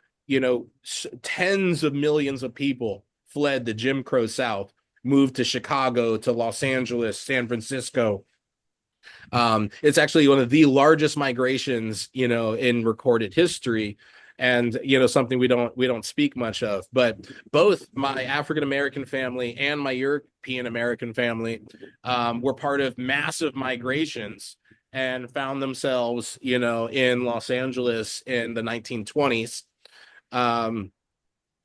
tens of millions of people fled the Jim Crow South, moved to Chicago, to Los Angeles, San Francisco. It's actually one of the largest migrations, in recorded history, and something we don't speak much of. But both my African American family and my European American family were part of massive migrations and found themselves, in Los Angeles in the 1920s. Um,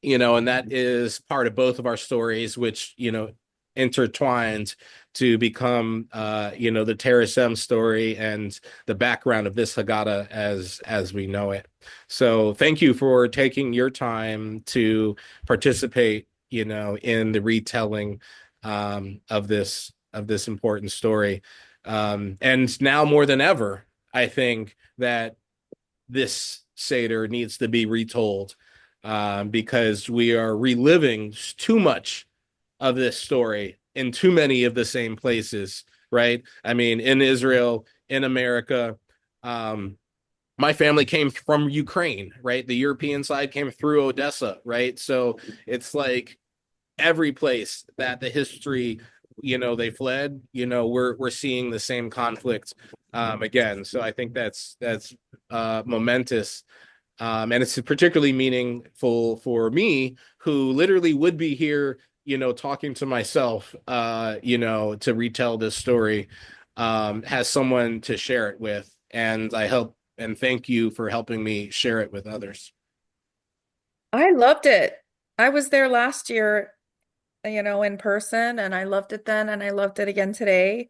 and that is part of both of our stories, which, intertwined to become, the Terasem story and the background of this Haggadah as we know it. So thank you for taking your time to participate, in the retelling of this important story. And now more than ever, I think that this Seder needs to be retold, because we are reliving too much of this story in too many of the same places, right? I mean, in Israel, in America, my family came from Ukraine, right? The European side came through Odessa, right? So it's like every place that the history, they fled, we're seeing the same conflict again. So I think that's momentous. And it's particularly meaningful for me, who literally would be here, talking to myself, to retell this story, has someone to share it with. And I hope and thank you for helping me share it with others. I loved it. I was there last year, in person, and I loved it then, and I loved it again today.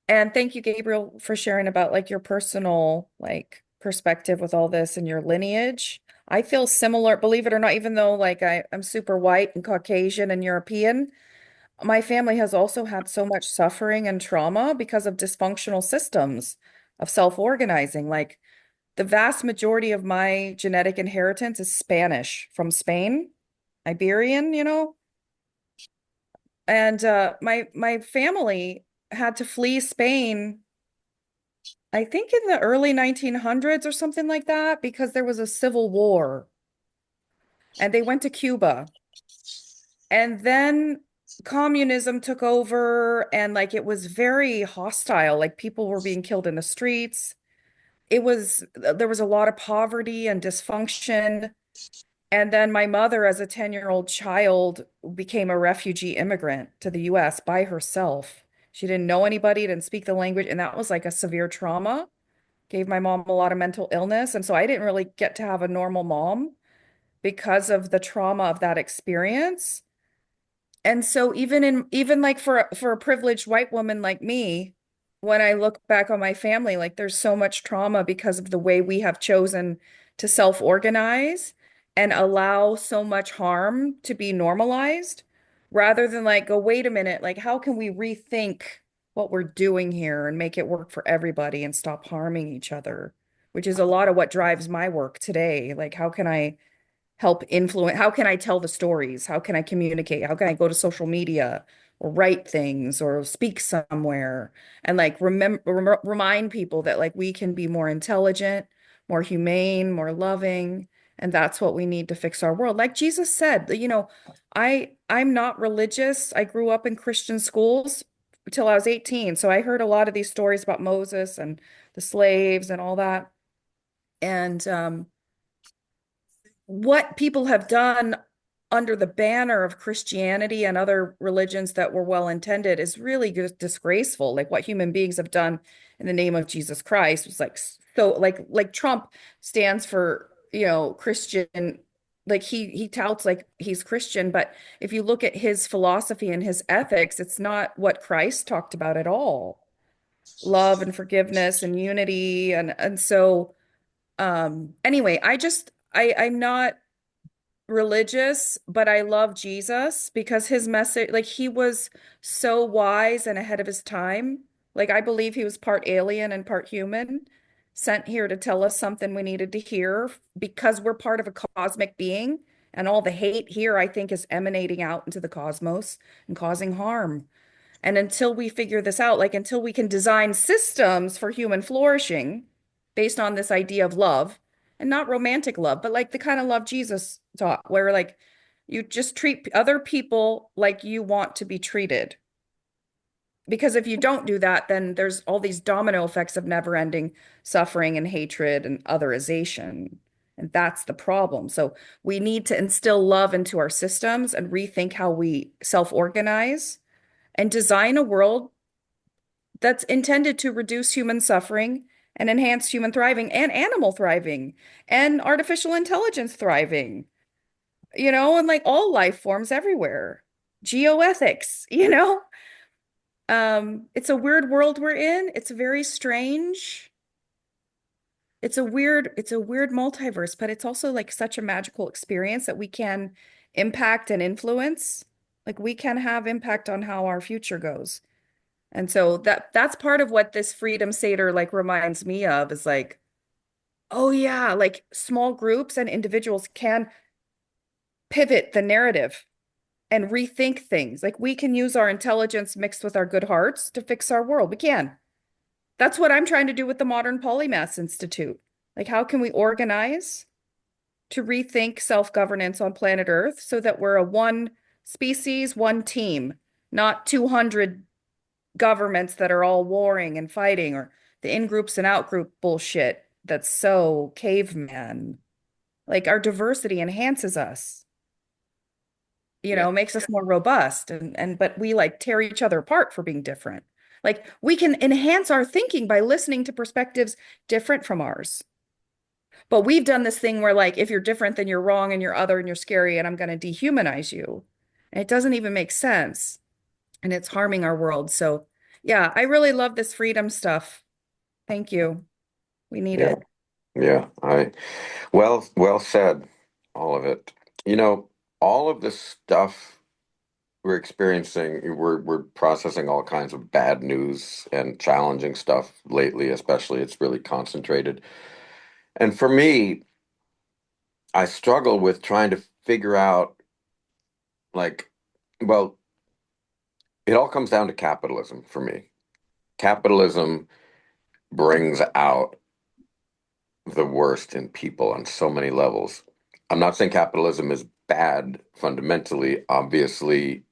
And thank you, Gabriel, for sharing about like your personal like perspective with all this and your lineage. I feel similar, believe it or not, even though like I'm super white and Caucasian and European, my family has also had so much suffering and trauma because of dysfunctional systems of self-organizing. Like the vast majority of my genetic inheritance is Spanish from Spain, Iberian, and my family had to flee Spain, I think in the early 1900s or something like that, because there was a civil war, and they went to Cuba. And then communism took over, and like it was very hostile. Like people were being killed in the streets. There was a lot of poverty and dysfunction. And then my mother, as a 10-year-old child, became a refugee immigrant to the US by herself. She didn't know anybody, didn't speak the language, and that was like a severe trauma. Gave my mom a lot of mental illness. And so I didn't really get to have a normal mom because of the trauma of that experience. And so even like for a privileged white woman like me, when I look back on my family, like there's so much trauma because of the way we have chosen to self-organize and allow so much harm to be normalized rather than like go, wait a minute, like how can we rethink what we're doing here and make it work for everybody and stop harming each other, which is a lot of what drives my work today. Like how can I help influence? How can I tell the stories? How can I communicate? How can I go to social media or write things or speak somewhere and like remind people that like we can be more intelligent, more humane, more loving, and that's what we need to fix our world. Like Jesus said, I'm not religious. I grew up in Christian schools until I was 18, so I heard a lot of these stories about Moses and the slaves and all that. And what people have done under the banner of Christianity and other religions that were well intended is really disgraceful. Like what human beings have done in the name of Jesus Christ was like so like Trump stands for, Christian, like he touts like he's Christian, but if you look at his philosophy and his ethics, it's not what Christ talked about at all. Love and forgiveness and unity and so Anyway, I'm not religious, but I love Jesus because his message, like he was so wise and ahead of his time. Like I believe he was part alien and part human, sent here to tell us something we needed to hear because we're part of a cosmic being, and all the hate here, I think, is emanating out into the cosmos and causing harm. And until we figure this out, like until we can design systems for human flourishing based on this idea of love, and not romantic love, but like the kind of love Jesus taught, where like you just treat other people like you want to be treated. Because if you don't do that, then there's all these domino effects of never-ending suffering and hatred and otherization. And that's the problem. So we need to instill love into our systems and rethink how we self-organize and design a world that's intended to reduce human suffering and enhance human thriving and animal thriving and artificial intelligence thriving, and like all life forms everywhere. Geoethics, it's a weird world we're in. It's very strange. It's a weird multiverse, but it's also like such a magical experience that we can impact and influence. Like we can have impact on how our future goes. And so that's part of what this Freedom Seder like reminds me of is like, oh yeah, like small groups and individuals can pivot the narrative and rethink things. Like we can use our intelligence mixed with our good hearts to fix our world. We can. That's what I'm trying to do with the Modern Polymaths Institute. Like how can we organize to rethink self-governance on planet Earth so that we're a one species, one team, not 200 governments that are all warring and fighting, or the in-groups and out-group bullshit that's so caveman. Like our diversity enhances us, Yeah. makes us more robust and but we like tear each other apart for being different. Like we can enhance our thinking by listening to perspectives different from ours. But we've done this thing where like if you're different then you're wrong and you're other and you're scary and I'm going to dehumanize you. And it doesn't even make sense. And it's harming our world. So, yeah, I really love this freedom stuff. Thank you. We need Yeah. it. Yeah. Well said, all of it. You know, all of this stuff we're experiencing, we're processing all kinds of bad news and challenging stuff lately, especially. It's really concentrated. And for me, I struggle with trying to figure out, like, well, it all comes down to capitalism for me. Capitalism brings out the worst in people on so many levels. I'm not saying capitalism is bad fundamentally. Obviously,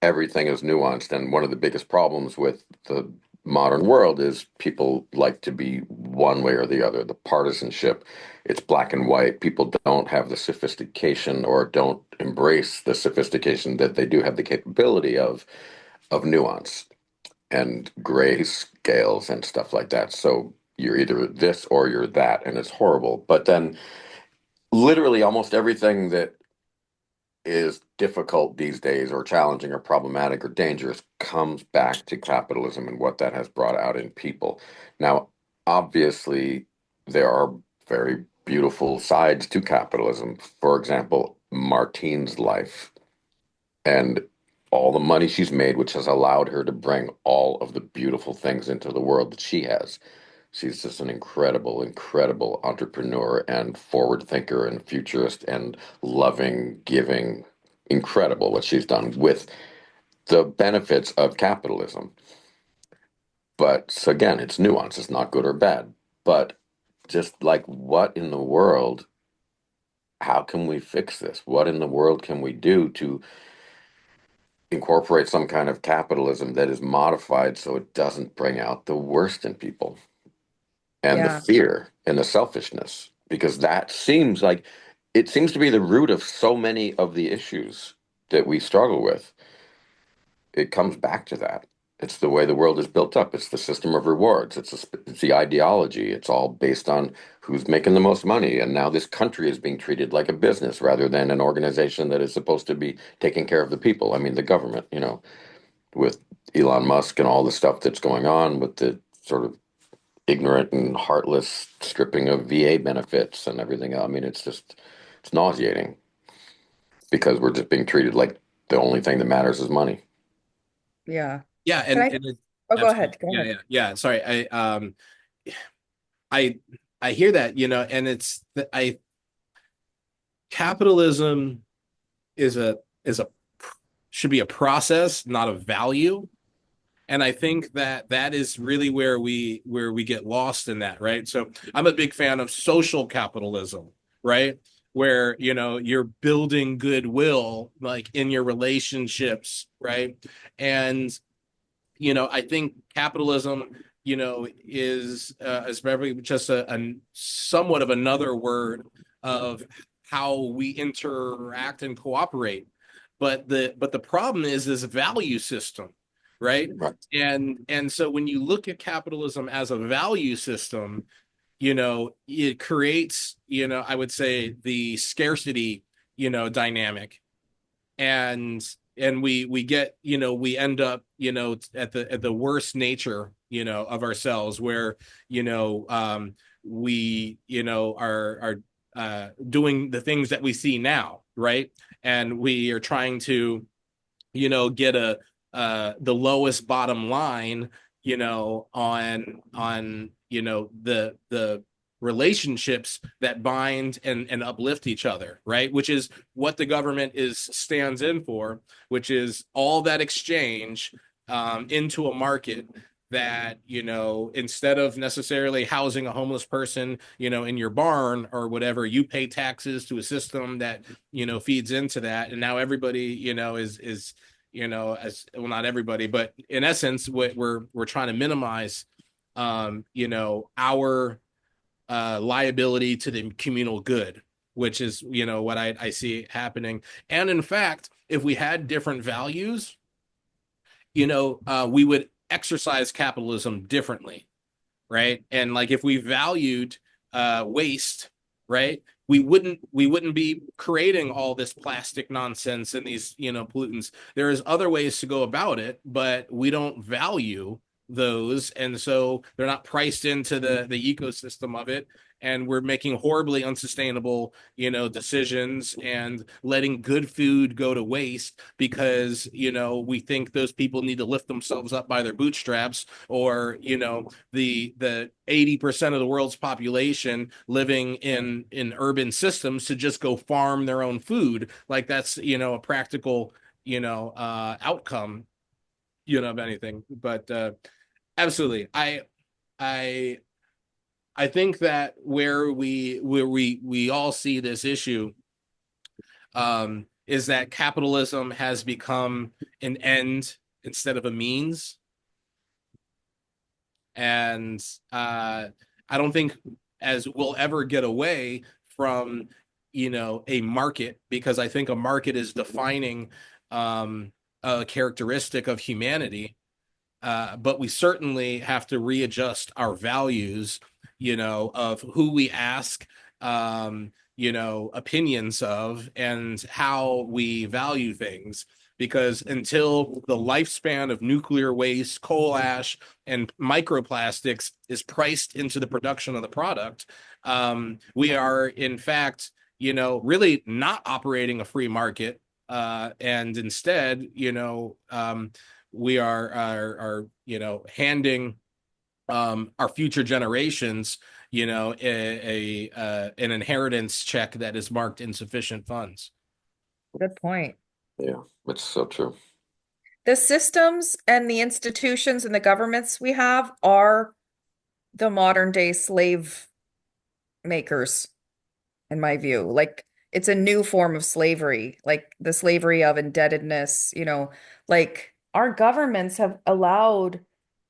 everything is nuanced, and one of the biggest problems with the modern world is people like to be one way or the other. The partisanship, it's black and white. People don't have the sophistication or don't embrace the sophistication that they do have the capability of nuance and gray scales and stuff like that. So you're either this or you're that, and it's horrible. But then literally almost everything that is difficult these days or challenging or problematic or dangerous comes back to capitalism and what that has brought out in people. Now, obviously, there are very beautiful sides to capitalism. For example, Martine's life and all the money she's made, which has allowed her to bring all of the beautiful things into the world that she has. She's just an incredible, incredible entrepreneur and forward thinker and futurist and loving, giving. Incredible what she's done with the benefits of capitalism. But so again, it's nuance. It's not good or bad. But just like what in the world, how can we fix this? What in the world can we do to incorporate some kind of capitalism that is modified so it doesn't bring out the worst in people? And the Yeah. fear and the selfishness, because that seems like it seems to be the root of so many of the issues that we struggle with. It comes back to that. It's the way the world is built up. It's the system of rewards. It's the ideology. It's all based on who's making the most money. And now this country is being treated like a business rather than an organization that is supposed to be taking care of the people. I mean, the government, with Elon Musk and all the stuff that's going on with the sort of ignorant and heartless stripping of VA benefits and everything else. I mean, it's nauseating because we're just being treated like the only thing that matters is money. Yeah. Yeah, Can I? and it's Oh, go absolutely, ahead. Go yeah, ahead. yeah. Sorry, I I hear that, and it's I capitalism is a should be a process, not a value. And I think that that is really where we get lost in that, right? So I'm a big fan of social capitalism, right? Where, you're building goodwill like in your relationships, right? And I think capitalism, is probably just a somewhat of another word of how we interact and cooperate. But the problem is value system, right? Right. And so when you look at capitalism as a value system, it creates, I would say the scarcity, dynamic, and we get, we end up, at the worst nature, of ourselves, where, we, are doing the things that we see now, right? And we are trying to, get the lowest bottom line, on the relationships that bind and uplift each other, right? Which is what the government is stands in for, which is all that exchange, into a market that, instead of necessarily housing a homeless person, in your barn or whatever, you pay taxes to a system that, feeds into that. And now everybody, is, as well, not everybody, but in essence, what we're trying to minimize, our liability to the communal good, which is, what I see happening. And in fact, if we had different values, we would exercise capitalism differently, right? And like if we valued waste, right? We wouldn't be creating all this plastic nonsense and these, pollutants. There is other ways to go about it, but we don't value those, and so they're not priced into the ecosystem of it, and we're making horribly unsustainable, decisions and letting good food go to waste because, we think those people need to lift themselves up by their bootstraps, or, the 80% of the world's population living in urban systems to just go farm their own food, like that's, a practical, outcome, of anything. But absolutely, I I think that where we all see this issue, is that capitalism has become an end instead of a means. And I don't think as we'll ever get away from, a market, because I think a market is defining, a characteristic of humanity. But we certainly have to readjust our values, of who we ask, opinions of, and how we value things. Because until the lifespan of nuclear waste, coal ash, and microplastics is priced into the production of the product, we are, in fact, really not operating a free market. And instead, we are handing, our future generations, an inheritance check that is marked insufficient funds. Good point. Yeah, it's so true. The systems and the institutions and the governments we have are the modern day slave makers, in my view. Like it's a new form of slavery, like the slavery of indebtedness, like our governments have allowed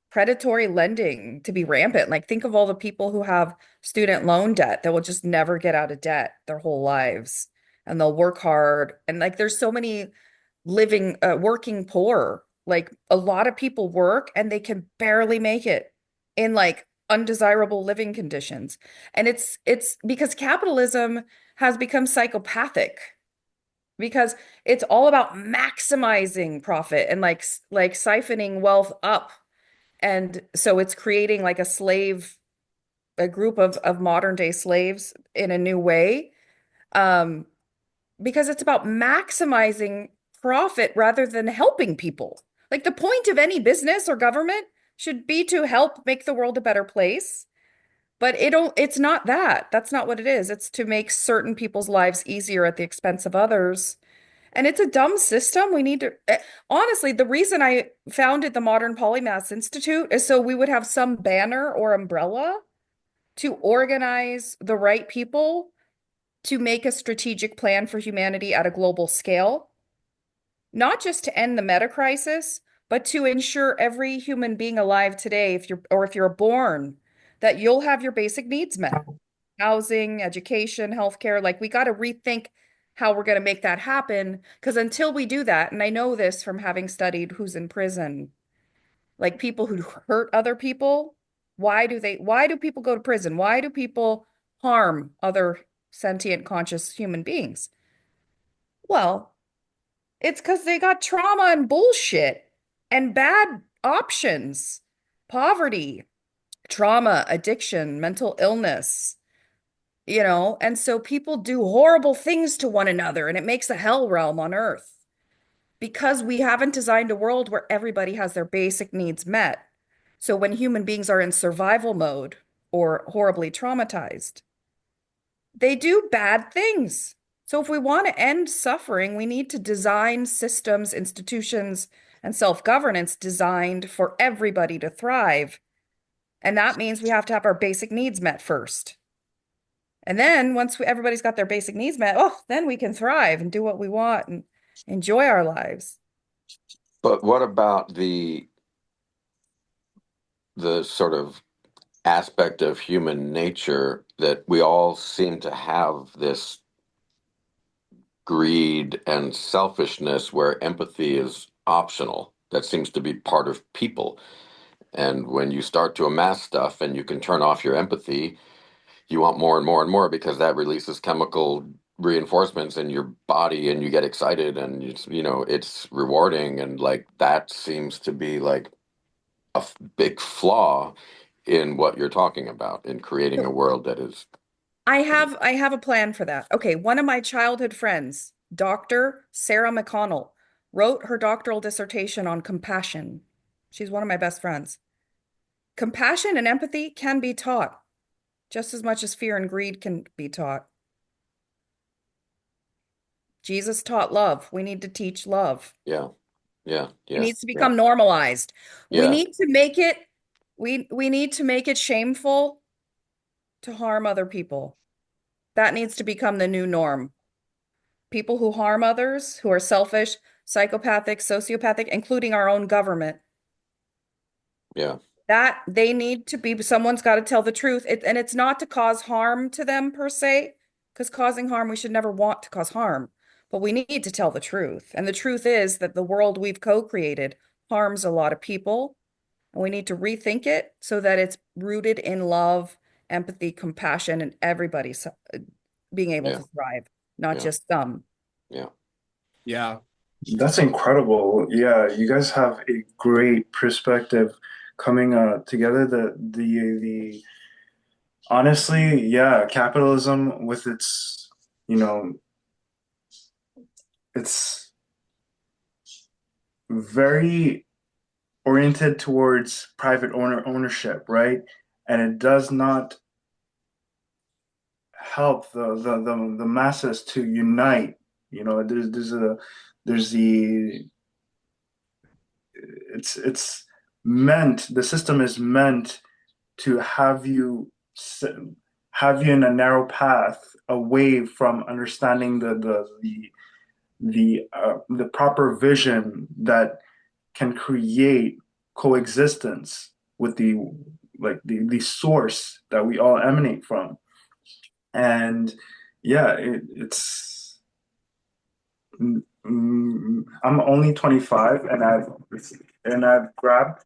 predatory lending to be rampant. Like think of all the people who have student loan debt that will just never get out of debt their whole lives, and they'll work hard. And like there's so many working poor. Like a lot of people work and they can barely make it in like undesirable living conditions. And it's because capitalism has become psychopathic, because it's all about maximizing profit and like siphoning wealth up. And so it's creating like a slave a group of modern day slaves in a new way. Um, because it's about maximizing profit rather than helping people. Like the point of any business or government should be to help make the world a better place. But it's not that. That's not what it is. It's to make certain people's lives easier at the expense of others. And it's a dumb system. We need to, honestly, the reason I founded the Modern Polymaths Institute is so we would have some banner or umbrella to organize the right people to make a strategic plan for humanity at a global scale, not just to end the meta crisis, but to ensure every human being alive today, if you're born, that you'll have your basic needs met. Housing, education, healthcare, like we got to rethink how we're going to make that happen. Because until we do that, and I know this from having studied who's in prison, like people who hurt other people, why do people go to prison? Why do people harm other sentient, conscious human beings? Well, it's because they got trauma and bullshit and bad options, poverty, trauma, addiction, mental illness, and so people do horrible things to one another and it makes a hell realm on earth because we haven't designed a world where everybody has their basic needs met. So when human beings are in survival mode or horribly traumatized, they do bad things. So if we want to end suffering, we need to design systems, institutions, and self-governance designed for everybody to thrive. And that means we have to have our basic needs met first. And then once everybody's got their basic needs met, oh, then we can thrive and do what we want and enjoy our lives. But what about the sort of aspect of human nature that we all seem to have this greed and selfishness where empathy is optional? That seems to be part of people. And when you start to amass stuff and you can turn off your empathy, you want more and more and more because that releases chemical reinforcements in your body and you get excited and it's rewarding, and like that seems to be like a big flaw in what you're talking about in creating a world that is. I have a plan for that. Okay, one of my childhood friends, Dr. Sarah McConnell, wrote her doctoral dissertation on compassion. She's one of my best friends. Compassion and empathy can be taught just as much as fear and greed can be taught. Jesus taught love. We need to teach love. Yeah, yeah, It yeah, needs to yeah, become normalized. We yeah, need to make it we need to make it shameful to harm other people. That needs to become the new norm. People who harm others, who are selfish, psychopathic, sociopathic, including our own government, yeah, that they need to be, someone's got to tell the truth. And it's not to cause harm to them per se, because causing harm, we should never want to cause harm. But we need to tell the truth. And the truth is that the world we've co-created harms a lot of people. And we need to rethink it so that it's rooted in love, empathy, compassion, and everybody being able yeah, to thrive, not yeah, just some. yeah. Yeah. That's incredible. Yeah, you guys have a great perspective coming together. The honestly, yeah, capitalism with its, you know, it's very oriented towards private ownership, right? And it does not help the masses to unite. There's the it's meant the system is meant to have you in a narrow path away from understanding the proper vision that can create coexistence with the source that we all emanate from. And yeah, I'm only 25 and I've grabbed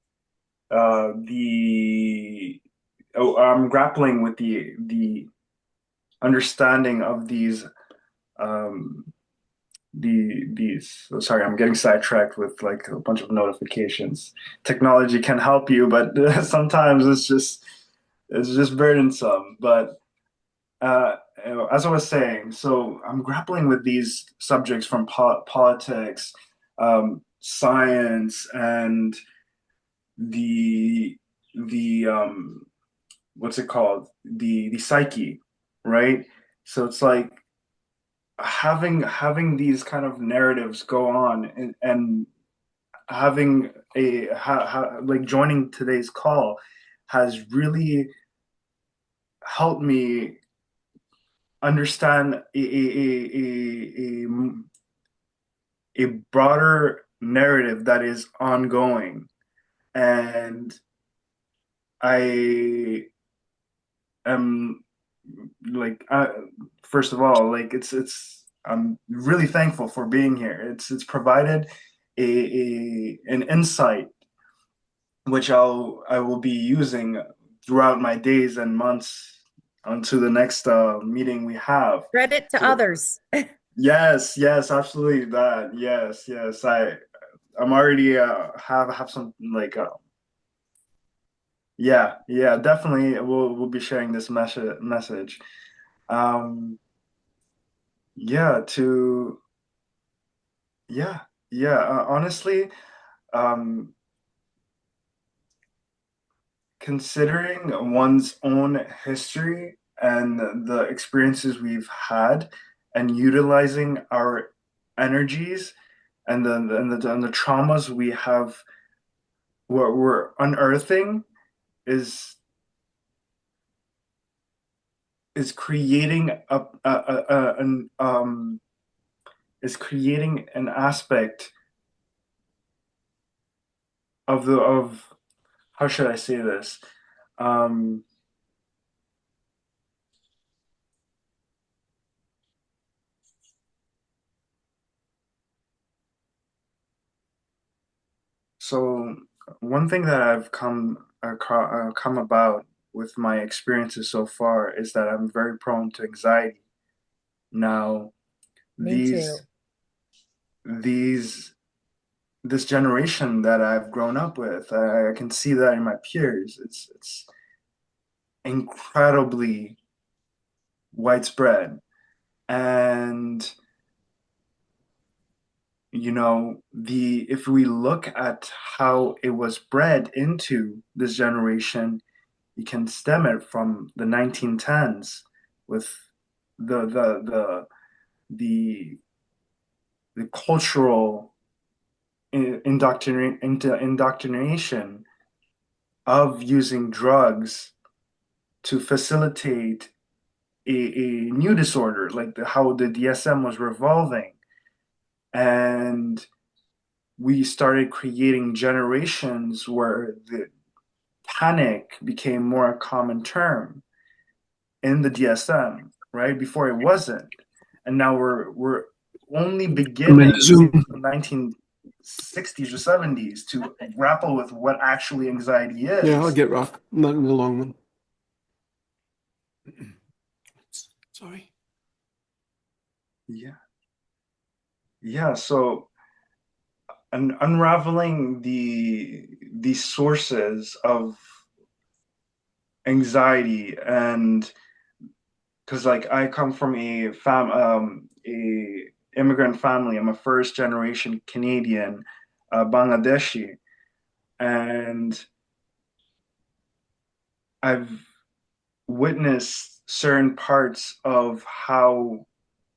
the I'm grappling with the understanding of um these sorry, I'm getting sidetracked with like a bunch of notifications. Technology can help you, but sometimes it's just it's just burdensome. But as I was saying, so I'm grappling with these subjects from politics, science, and the the what's it called? The psyche, right? So it's like having these kind of narratives go on and having like joining today's call has really helped me understand a broader narrative that is ongoing. And I am like, first of all, like I'm really thankful for being here. It's provided an insight which I will be using throughout my days and months until the next meeting we have. Spread it to So others. yes, yes, absolutely that. Yes, yes. I'm already have some like yeah, yeah, definitely we'll be sharing this message. Um yeah, to yeah, yeah, honestly, um considering one's own history and the experiences we've had and utilizing our energies and the traumas we have we're unearthing is is creating an is creating an aspect of the of how should I say this? Um, so one thing that I've come about with my experiences so far is that I'm very prone to anxiety. Now, Me these too. these this generation that I've grown up with, I can see that in my peers. It's incredibly widespread. And the if we look at how it was bred into this generation, you can stem it from the 1910s with the the the the the cultural indoctrination of using drugs to facilitate a new disorder, like how the DSM was revolving. And we started creating generations where the panic became more a common term in the DSM, right? Before it wasn't. And now we're only I'm in the beginning in Zoom. the 1960s or 70s to grapple with what actually anxiety Yeah, I'll is. get Rock. I'm not in the long one. Sorry. Yeah. Yeah. So unraveling the sources of anxiety and because like I come from a immigrant family. I'm a first generation Canadian, Bangladeshi, and I've witnessed certain parts of how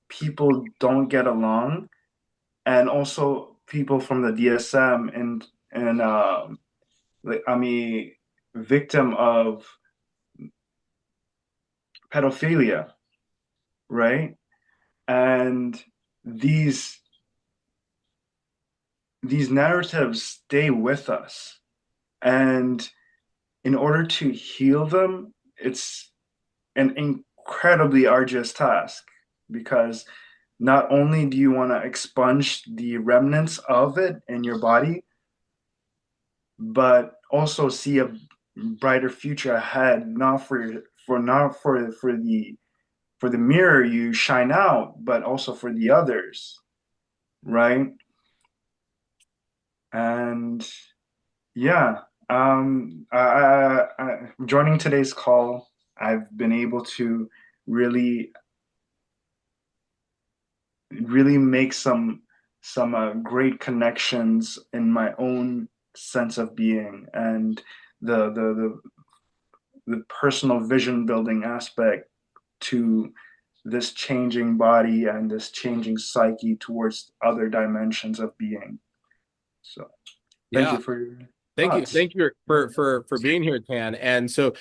people don't get along, and also people from the DSM and like I'm a victim of pedophilia, right? And these these narratives stay with us. And in order to heal them, it's an incredibly arduous task because not only do you want to expunge the remnants of it in your body, but also see a brighter future ahead, not for the mirror you shine out, but also for the others, right? And yeah, Joining today's call, I've been able to really, really make some great connections in my own sense of being, and the personal vision building aspect to this changing body and this changing psyche towards other dimensions of being. So, thank Yeah. you for your Thank you. thoughts. Thank you for being here, Tan. And so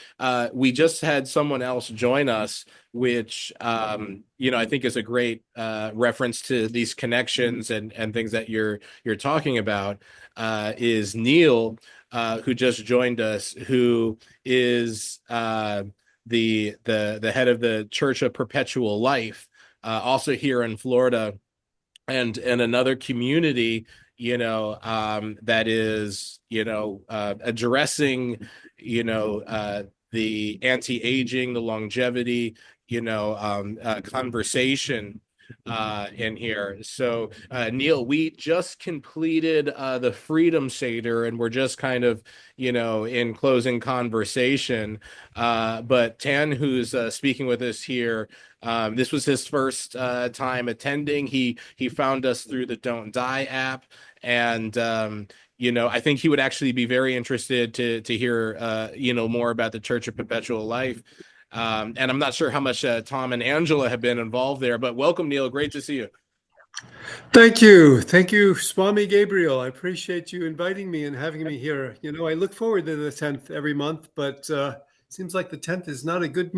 we just had someone else join us, which I think is a great reference to these connections and things that you're talking about, is Neil, who just joined us, who is the head of the Church of Perpetual Life, also here in Florida, and another community, that is, addressing, the anti-aging, the longevity, conversation in here. So Neil, we just completed the Freedom Seder, and we're just kind of, in closing conversation. But Tan, who's speaking with us here, this was his first time attending. He found us through the Don't Die app, and I think he would actually be very interested to hear more about the Church of Perpetual Life. And I'm not sure how much Tom and Angela have been involved there, but welcome, Neil. Great to see you. Thank you. Thank you, Swami Gabriel. I appreciate you inviting me and having me here. I look forward to the 10th every month, but it seems like the 10th is not a good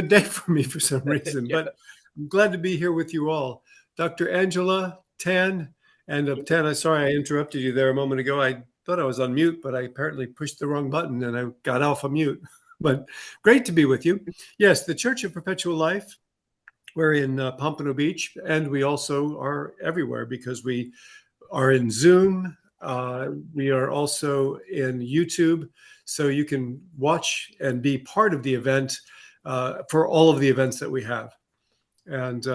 day for me for some reason. Yeah. But I'm glad to be here with you all. Dr. Angela, Tan, and Tan, I'm sorry I interrupted you there a moment ago. I thought I was on mute, but I apparently pushed the wrong button and I got off of mute. But great to be with you. Yes, the Church of Perpetual Life. We're in Pompano Beach, and we also are everywhere because we are in Zoom. We are also in YouTube, so you can watch and be part of the event for all of the events that we have. And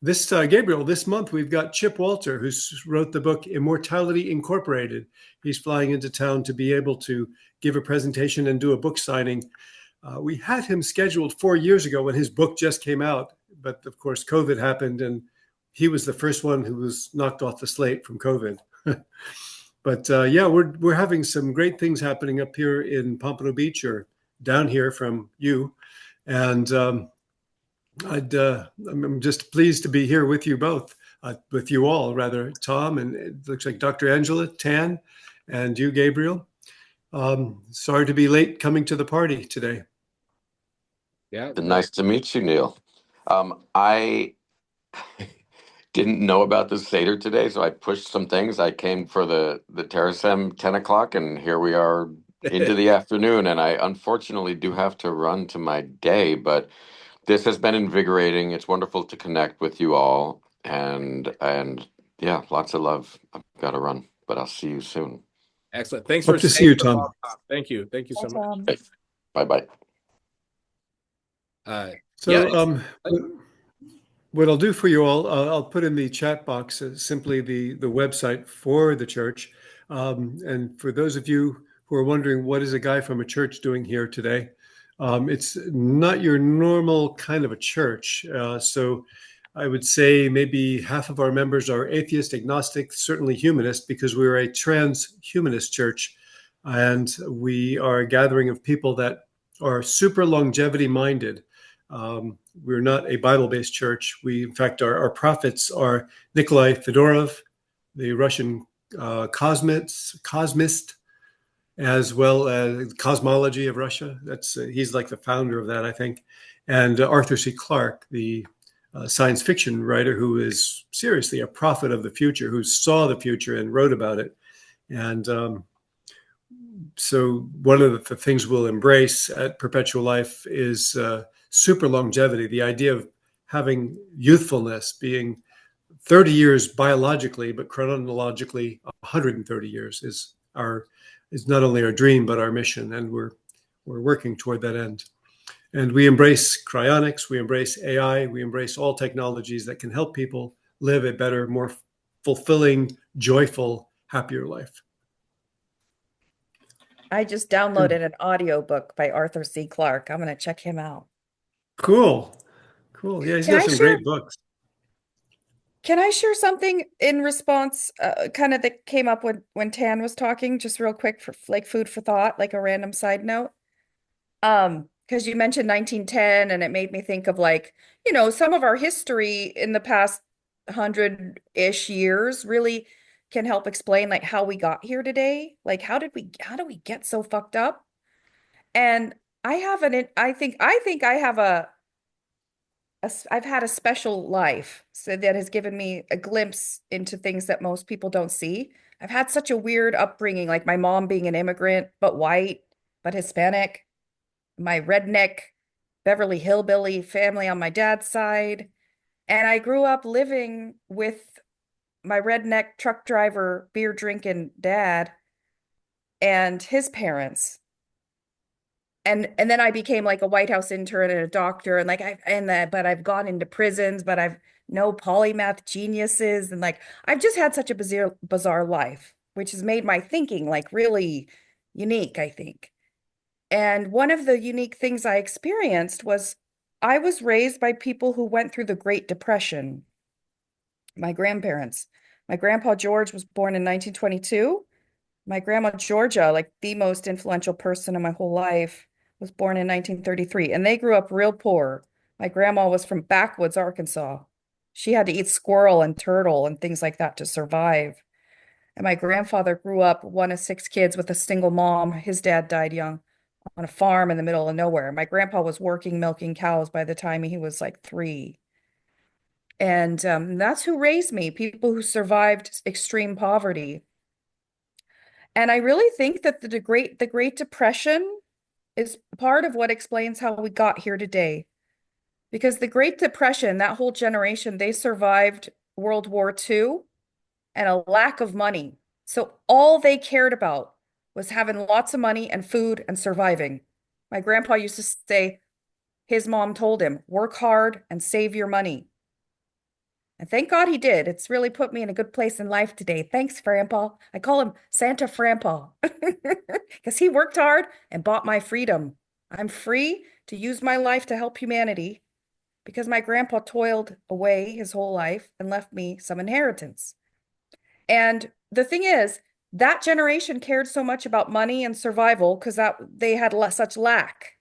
Gabriel, this month we've got Chip Walter, who wrote the book Immortality Incorporated. He's flying into town to be able to give a presentation and do a book signing. We had him scheduled 4 years ago when his book just came out, but of course COVID happened, and he was the first one who was knocked off the slate from COVID. But yeah, we're having some great things happening up here in Pompano Beach, or down here from you, and I'm just pleased to be here with you both, with you all rather, Tom, and it looks like Dr. Angela, Tan, and you, Gabriel. Sorry to be late coming to the party today. Yeah. Nice to meet you, Neil. I didn't know about the Seder today, so I pushed some things. I came for the Terasem 10 o'clock, and here we are into the afternoon. And I unfortunately do have to run to my day, but this has been invigorating. It's wonderful to connect with you all, and yeah, lots of love. I've got to run, but I'll see you soon. Excellent. Thanks Hope for to see staying you, so Tom. long, Tom. Thank you. Thank you so much. Tom. Bye bye. So Yeah. what I'll do for you all, I'll put in the chat box simply the website for the church. And for those of you who are wondering, what is a guy from a church doing here today? It's not your normal kind of a church. So I would say maybe half of our members are atheist, agnostic, certainly humanist, because we're a transhumanist church. And we are a gathering of people that are super longevity minded. We're not a Bible-based church. In fact, our prophets are Nikolai Fedorov, the Russian cosmist, as well as cosmology of Russia. He's like the founder of that, I think. And Arthur C. Clarke, the science fiction writer, who is seriously a prophet of the future, who saw the future and wrote about it. And so one of the things we'll embrace at Perpetual Life is super longevity, the idea of having youthfulness, being 30 years biologically, but chronologically 130 years is not only our dream, but our mission. And we're working toward that end. And we embrace cryonics, we embrace AI, we embrace all technologies that can help people live a better, more fulfilling, joyful, happier life. I just downloaded an audiobook by Arthur C. Clarke. I'm going to check him out. Cool. Cool. Yeah, he's Can got I some share great books. can I share something in response kind of that came up when Tan was talking just real quick for like food for thought, like a random side note? Because you mentioned 1910 and it made me think of like, some of our history in the past 100-ish years really can help explain like how we got here today. Like how do we get so fucked up? And I think I have I've had a special life so that has given me a glimpse into things that most people don't see. I've had such a weird upbringing, like my mom being an immigrant, but white, but Hispanic, my redneck Beverly Hillbilly family on my dad's side. And I grew up living with my redneck truck driver, beer drinking dad and his parents. And then I became like a White House intern and a doctor and like but I've gone into prisons, but I've no polymath geniuses and like I've just had such a bizarre life, which has made my thinking like really unique, I think. And one of the unique things I experienced was I was raised by people who went through the Great Depression, my grandparents. My grandpa George was born in 1922. My grandma Georgia, like the most influential person in my whole life, was born in 1933, and they grew up real poor. My grandma was from backwoods Arkansas. She had to eat squirrel and turtle and things like that to survive. And my grandfather grew up one of six kids with a single mom. His dad died young on a farm in the middle of nowhere. My grandpa was working milking cows by the time he was like 3. And that's who raised me, people who survived extreme poverty. And I really think that the Great Depression is part of what explains how we got here today. Because the Great Depression, that whole generation, they survived World War II and a lack of money. So all they cared about was having lots of money and food and surviving. My grandpa used to say his mom told him, work hard and save your money. And thank God he did. It's really put me in a good place in life today. Thanks, Grandpa. I call him Santa Frampa because he worked hard and bought my freedom. I'm free to use my life to help humanity because my grandpa toiled away his whole life and left me some inheritance. And the thing is, that generation cared so much about money and survival because that they had such lack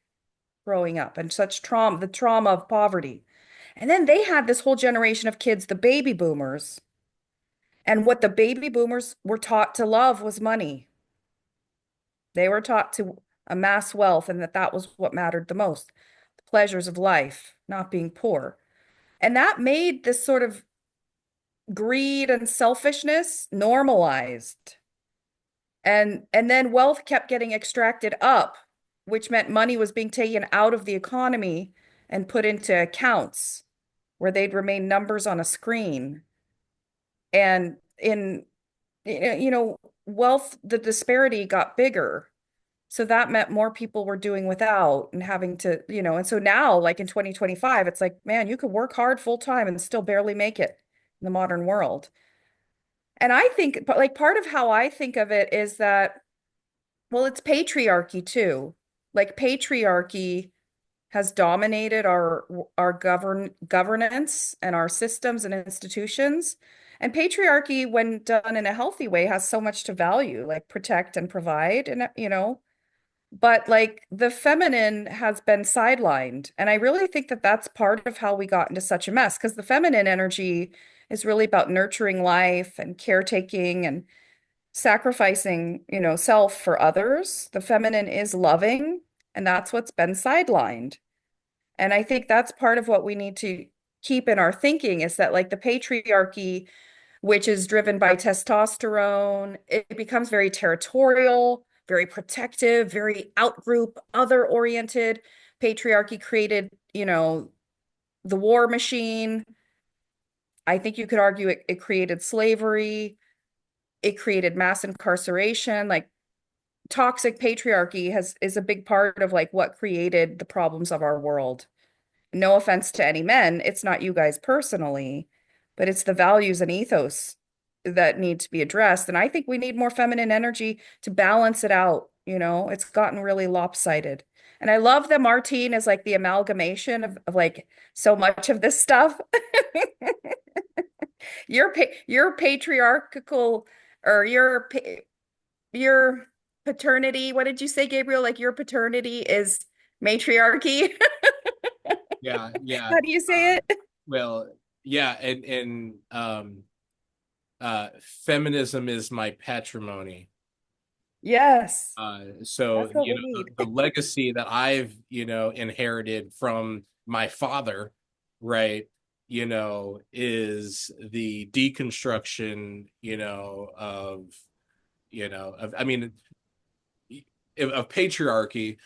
growing up and such trauma, the trauma of poverty. And then they had this whole generation of kids, the baby boomers. And what the baby boomers were taught to love was money. They were taught to amass wealth and that was what mattered the most, the pleasures of life, not being poor. And that made this sort of greed and selfishness normalized. And then wealth kept getting extracted up, which meant money was being taken out of the economy and put into accounts where they'd remain numbers on a screen. And in wealth, the disparity got bigger. So that meant more people were doing without and having to, and so now, like in 2025, it's like, man, you could work hard full time and still barely make it in the modern world. And I think, but like part of how I think of it is that, well, it's patriarchy too. Like patriarchy has dominated our governance and our systems and institutions. And patriarchy, when done in a healthy way, has so much to value, like protect and provide, and but like the feminine has been sidelined. And I really think that that's part of how we got into such a mess, because the feminine energy is really about nurturing life and caretaking and sacrificing, self for others. The feminine is loving, and that's what's been sidelined. And I think that's part of what we need to keep in our thinking is that like the patriarchy, which is driven by testosterone, it becomes very territorial, very protective, very outgroup, other oriented. Patriarchy created, the war machine. I think you could argue it created slavery. It created mass incarceration. Like toxic patriarchy is a big part of like what created the problems of our world. No offense to any men, it's not you guys personally, but it's the values and ethos that need to be addressed. And I think we need more feminine energy to balance it out, It's gotten really lopsided. And I love that Martine is like the amalgamation of like so much of this stuff. Your patriarchal or your paternity, what did you say, Gabriel? Like your paternity is matriarchy. Yeah, yeah. How do you say it? Well, yeah, feminism is my patrimony. Yes, So, that's what we need. the legacy that I've, inherited from my father, right, is the deconstruction, I mean, of patriarchy,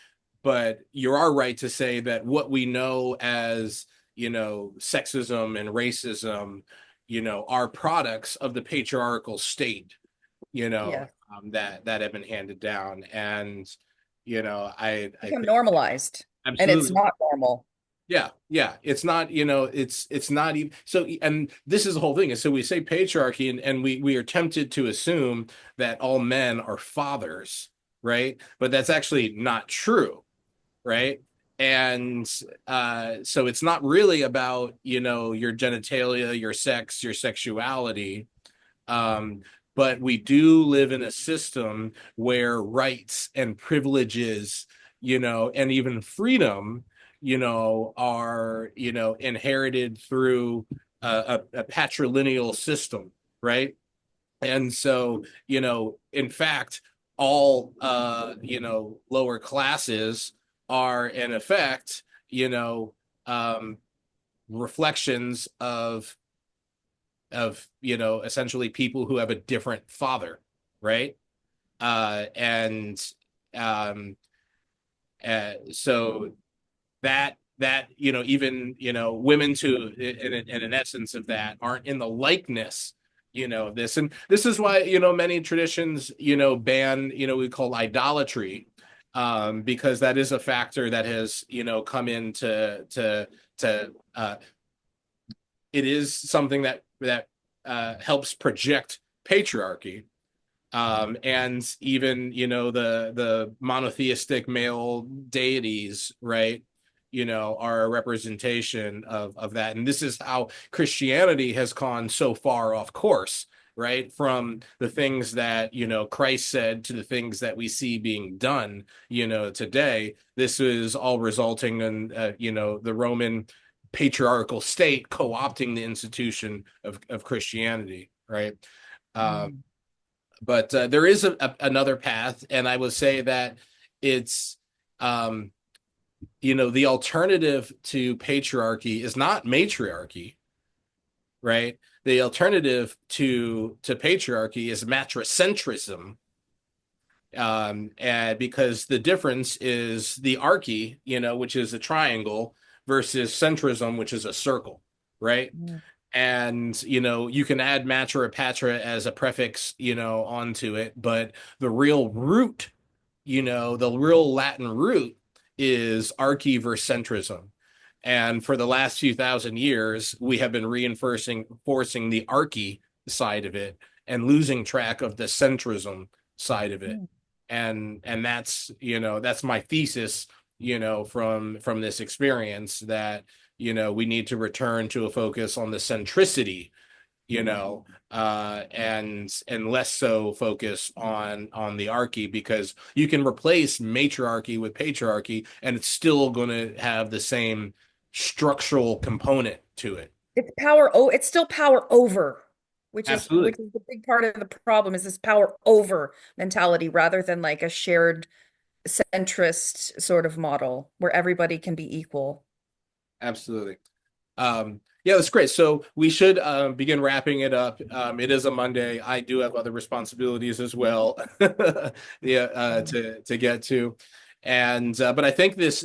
but you are right to say that what we know as, sexism and racism, are products of the patriarchal state, Yes. that have been handed down. And, I Become think normalized, and it's absolutely. not normal. Yeah, yeah. It's not, it's not even so, and this is the whole thing. Is so we say patriarchy, and we are tempted to assume that all men are fathers, right? But that's actually not true, right? And so it's not really about, your genitalia, your sex, your sexuality. Um, but we do live in a system where rights and privileges, and even freedom, are, inherited through a patrilineal system, right? And so, in fact, all lower classes are in effect, um, reflections of essentially people who have a different father, right? And um so that even women to in an essence of that aren't in the likeness of this. And this is why many traditions ban we call idolatry, because that is a factor that has come into to it is something that helps project patriarchy, and even the monotheistic male deities, right, are a representation of that. And this is how Christianity has gone so far off course, right, from the things that Christ said to the things that we see being done today. This is all resulting in the Roman patriarchal state co-opting the institution of Christianity, right? um, Mm. but there is another path, and I would say that it's um, the alternative to patriarchy is not matriarchy, right? The alternative to patriarchy is matricentrism, and because the difference is the archy, which is a triangle, versus centrism, which is a circle, right? Mm. And you can add matra or patra as a prefix onto it, but the real root, the real Latin root is archy versus centrism. And for the last few thousand years we have been reinforcing forcing the archy side of it and losing track of the centrism side of it. Mm. And that's that's my thesis from this experience, that we need to return to a focus on the centricity, and less so focus on the archy, because you can replace matriarchy with patriarchy and it's still going to have the same structural component to it. It's power. Oh, it's still power over, which Absolutely. is the big part of the problem is this power over mentality rather than like a shared centrist sort of model where everybody can be equal. Absolutely. Yeah, that's great. So we should begin wrapping it up. It is a Monday. I do have other responsibilities as well, yeah, to get to. And but I think this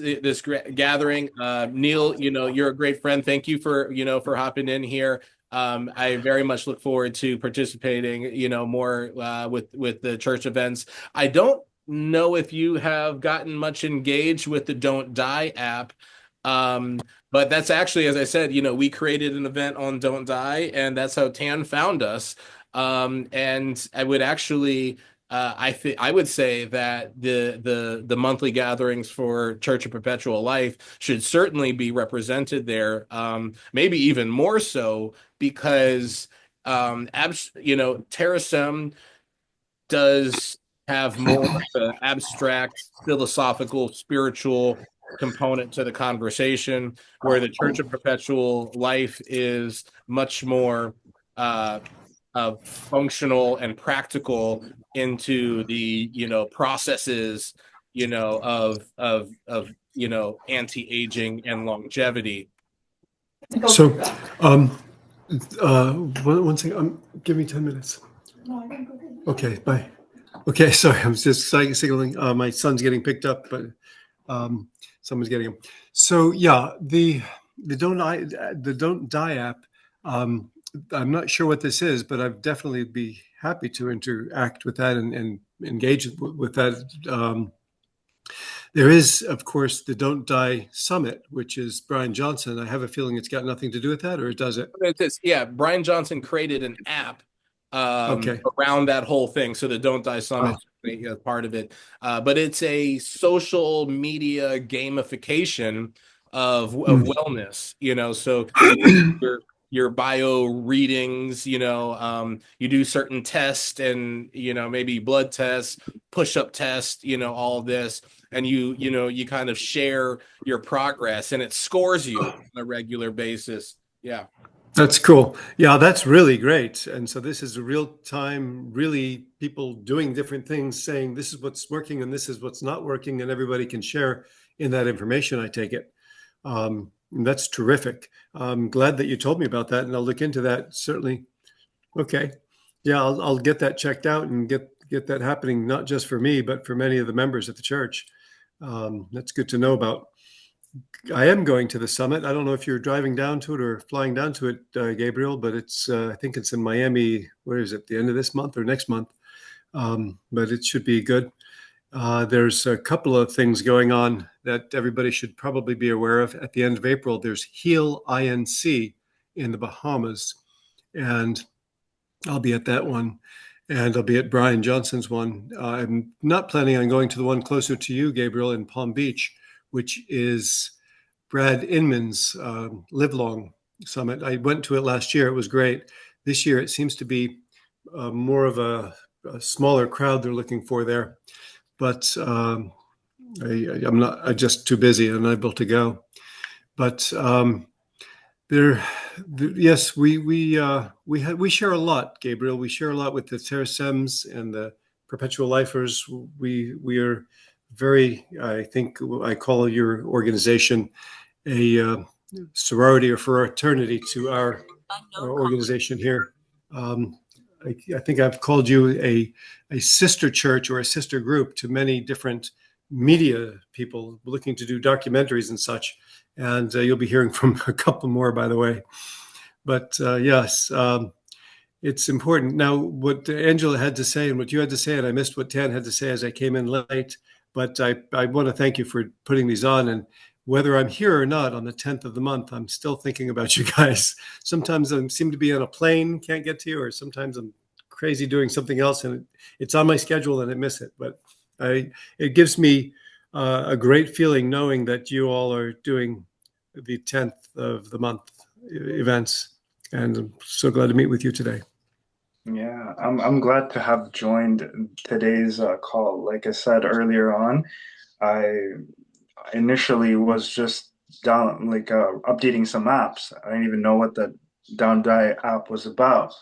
gathering, Neil, you're a great friend. Thank you for hopping in here. I very much look forward to participating, more with the church events. I don't know if you have gotten much engaged with the Don't Die app. Um, but that's actually, as I said, we created an event on Don't Die, and that's how Tan found us. And I would actually I would say that the monthly gatherings for Church of Perpetual Life should certainly be represented there. Maybe even more so because Terasem does have more of an abstract, philosophical, spiritual component to the conversation, where the Church of Perpetual Life is much more uh, functional and practical into the processes of anti-aging and longevity. So, one second. Give me 10 minutes. Okay, bye. Okay, sorry, I was just signaling. My son's getting picked up, but someone's getting him. So yeah, the Don't Die app. I'm not sure what this is, but I'd definitely be happy to interact with that and engage with that. There is, of course, the Don't Die Summit, which is Brian Johnson. I have a feeling it's got nothing to do with that, or does it? Yeah, Brian Johnson created an app Okay. around that whole thing. So the Don't Die Summit is part of it. But it's a social media gamification of wellness, so you do your bio readings, you do certain tests and, maybe blood tests, push-up tests, all of this. And you kind of share your progress and it scores you on a regular basis. Yeah. That's cool. Yeah, that's really great. And so this is a real time, really people doing different things, saying this is what's working and this is what's not working, and everybody can share in that information, I take it. And that's terrific. I'm glad that you told me about that, and I'll look into that, certainly. Okay. Yeah, I'll get that checked out and get that happening, not just for me, but for many of the members at the church. That's good to know about. I am going to the summit. I don't know if you're driving down to it or flying down to it, Gabriel, but I think it's in Miami. Where is it? The end of this month or next month? But it should be good. There's a couple of things going on that everybody should probably be aware of. At the end of April, there's Heal INC in the Bahamas, and I'll be at that one. And I'll be at Brian Johnson's one. I'm not planning on going to the one closer to you, Gabriel, in Palm Beach, which is Brad Inman's Live Long Summit. I went to it last year. It was great. This year, it seems to be more of a smaller crowd they're looking for there. But I'm just too busy and unable to go. But yes, we share a lot, Gabriel. We share a lot with the Terasems and the Perpetual Lifers. We are very, I think I call your organization a sorority or fraternity to our organization here. I think I've called you a sister church or a sister group to many different media people looking to do documentaries and such. And you'll be hearing from a couple more, by the way. But yes, it's important. Now, what Angela had to say and what you had to say, and I missed what Tan had to say as I came in late, but I want to thank you for putting these on. And whether I'm here or not on the 10th of the month, I'm still thinking about you guys. Sometimes I seem to be on a plane, can't get to you, or sometimes I'm crazy doing something else and it's on my schedule and I miss it. But it gives me a great feeling knowing that you all are doing the 10th of the month events. And I'm so glad to meet with you today. Yeah, I'm glad to have joined today's call. Like I said earlier on, I initially was just updating some apps. I didn't even know what the Down Die app was about.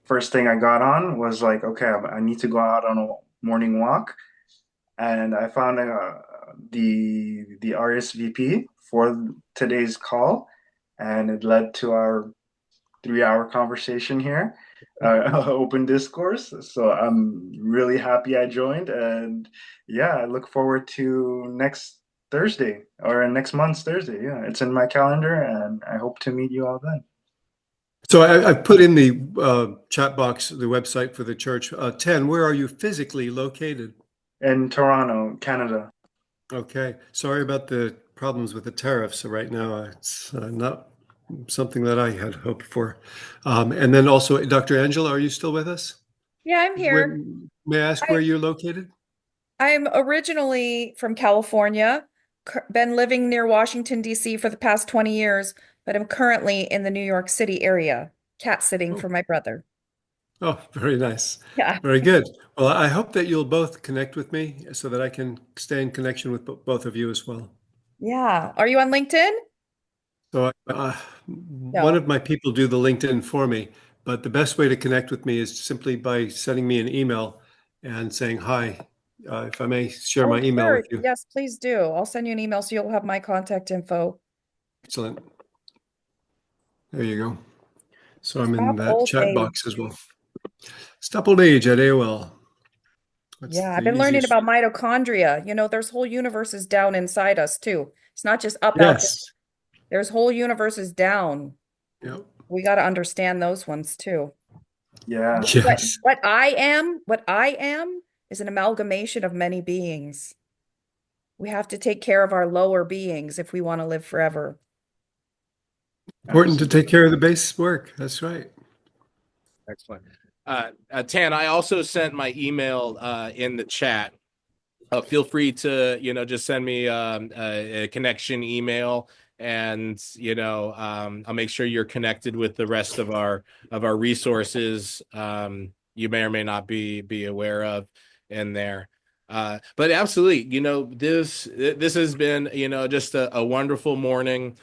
First thing I got on was like, okay, I need to go out on a morning walk, and I found the RSVP for today's call, and it led to our 3-hour conversation here, open discourse. So I'm really happy I joined, and yeah, I look forward to next Thursday or next month's Thursday. Yeah, it's in my calendar, and I hope to meet you all then. So I put in the chat box the website for the church. Tan, where are you physically located? In Toronto, Canada. Okay. Sorry about the problems with the tariffs right now. It's not something that I had hoped for. And then also, Dr. Angela, are you still with us? Yeah, I'm here. May I ask I, where you're located? I'm originally from California, been living near Washington, D.C. for the past 20 years, but I'm currently in the New York City area, cat sitting Oh, for my brother. oh, very nice. Yeah. Very good. Well, I hope that you'll both connect with me so that I can stay in connection with both of you as well. Yeah. Are you on LinkedIn? So one No. of my people do the LinkedIn for me, but the best way to connect with me is simply by sending me an email and saying hi. If I may share Oh, my email sure. with you. Yes, please do. I'll send you an email so you'll have my contact info. Excellent. There you go. So I'm in Stop that old chat age. box as well. Stop old age at AOL. That's Yeah, the I've been learning easiest. about mitochondria. There's whole universes down inside us too. It's not just up out there. Yes. There's whole universes down. Yep. We got to understand those ones too. Yeah. What Yes. what I am is an amalgamation of many beings. We have to take care of our lower beings if we want to live forever. Important to take Absolutely. care of the base work. That's right. Excellent. Tan, I also sent my email in the chat. Feel free to, just send me a connection email, and I'll make sure you're connected with the rest of our resources. You may or may not be aware of in there. But absolutely, this has been, just a wonderful morning.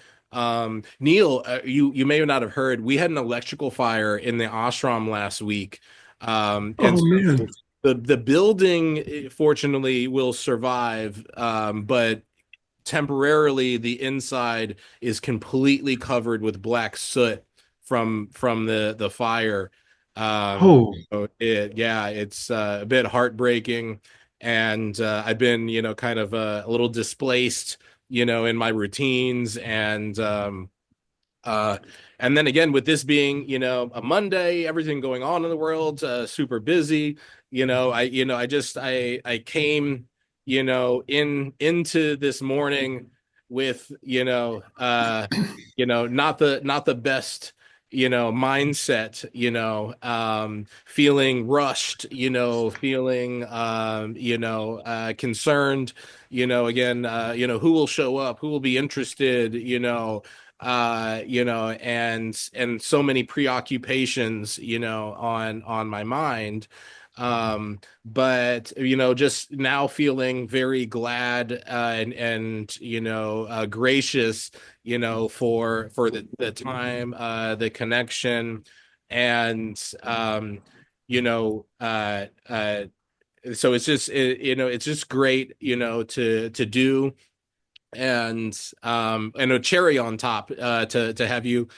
Neil, you may not have heard, we had an electrical fire in the ashram last week. And Oh so man. the building, fortunately, will survive, but temporarily the inside is completely covered with black soot from the fire. Oh, Yeah, it's a bit heartbreaking, and I've been, kind of a little displaced, in my routines, uh, and then again, with this being, a Monday, everything going on in the world, super busy, I came, into this morning with, not the best, mindset, feeling rushed, feeling, concerned, again, who will show up, who will be interested, and so many preoccupations, on my mind. But just now feeling very glad, and gracious, for the time, the connection, and you know so it's just it's just great, to do, and a cherry on top, to have you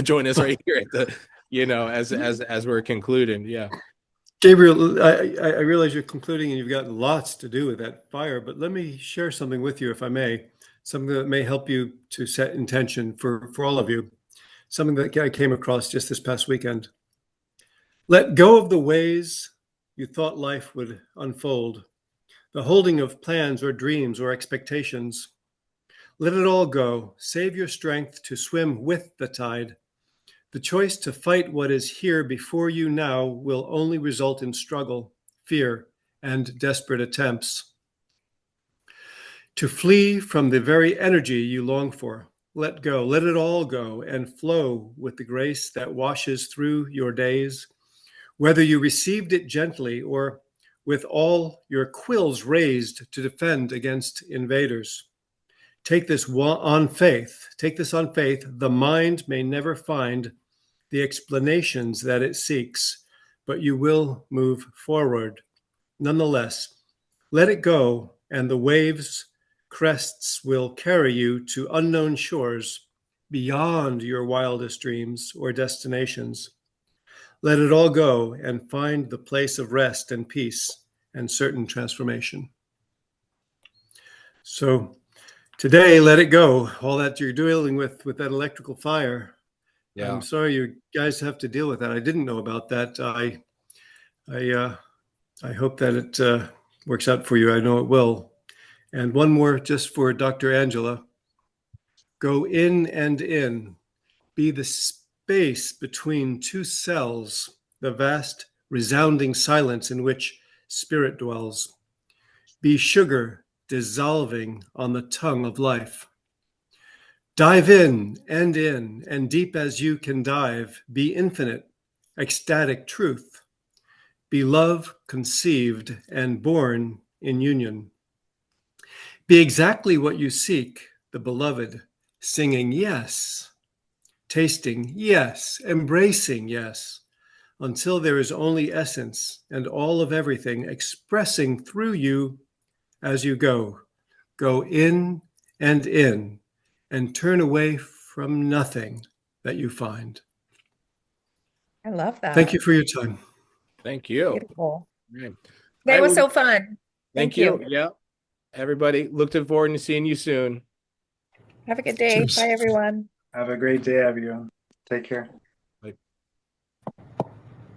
join us right here at the, as we're concluding. Yeah. Gabriel, I realize you're concluding and you've got lots to do with that fire, but let me share something with you, if I may, something that may help you to set intention for all of you, something that I came across just this past weekend. Let go of the ways you thought life would unfold, the holding of plans or dreams or expectations. Let it all go. Save your strength to swim with the tide. The choice to fight what is here before you now will only result in struggle, fear, and desperate attempts. To flee from the very energy you long for, let go, let it all go, and flow with the grace that washes through your days. Whether you received it gently or with all your quills raised to defend against invaders. Take this on faith. Take this on faith. The mind may never find the explanations that it seeks, but you will move forward. Nonetheless, let it go, and the waves' crests will carry you to unknown shores beyond your wildest dreams or destinations. Let it all go and find the place of rest and peace and certain transformation. So today, let it go. All that you're dealing with that electrical fire. I'm Yeah. sorry you guys have to deal with that. I didn't know about that. I hope that it works out for you. I know it will. And one more just for Dr. Angela. Go in and in. Be the space between two cells, the vast resounding silence in which spirit dwells. Be sugar dissolving on the tongue of life. Dive in, and deep as you can dive, be infinite, ecstatic truth. Be love conceived and born in union. Be exactly what you seek, the beloved, singing yes, tasting yes, embracing yes, until there is only essence and all of everything expressing through you as you go. Go in, and turn away from nothing that you find. I love that. Thank you for your time. Thank you. Beautiful. Right. That was so fun. Thank you. Yeah. Everybody, looking forward to seeing you soon. Have a good day. Cheers. Bye, everyone. Have a great day, everyone. Take care.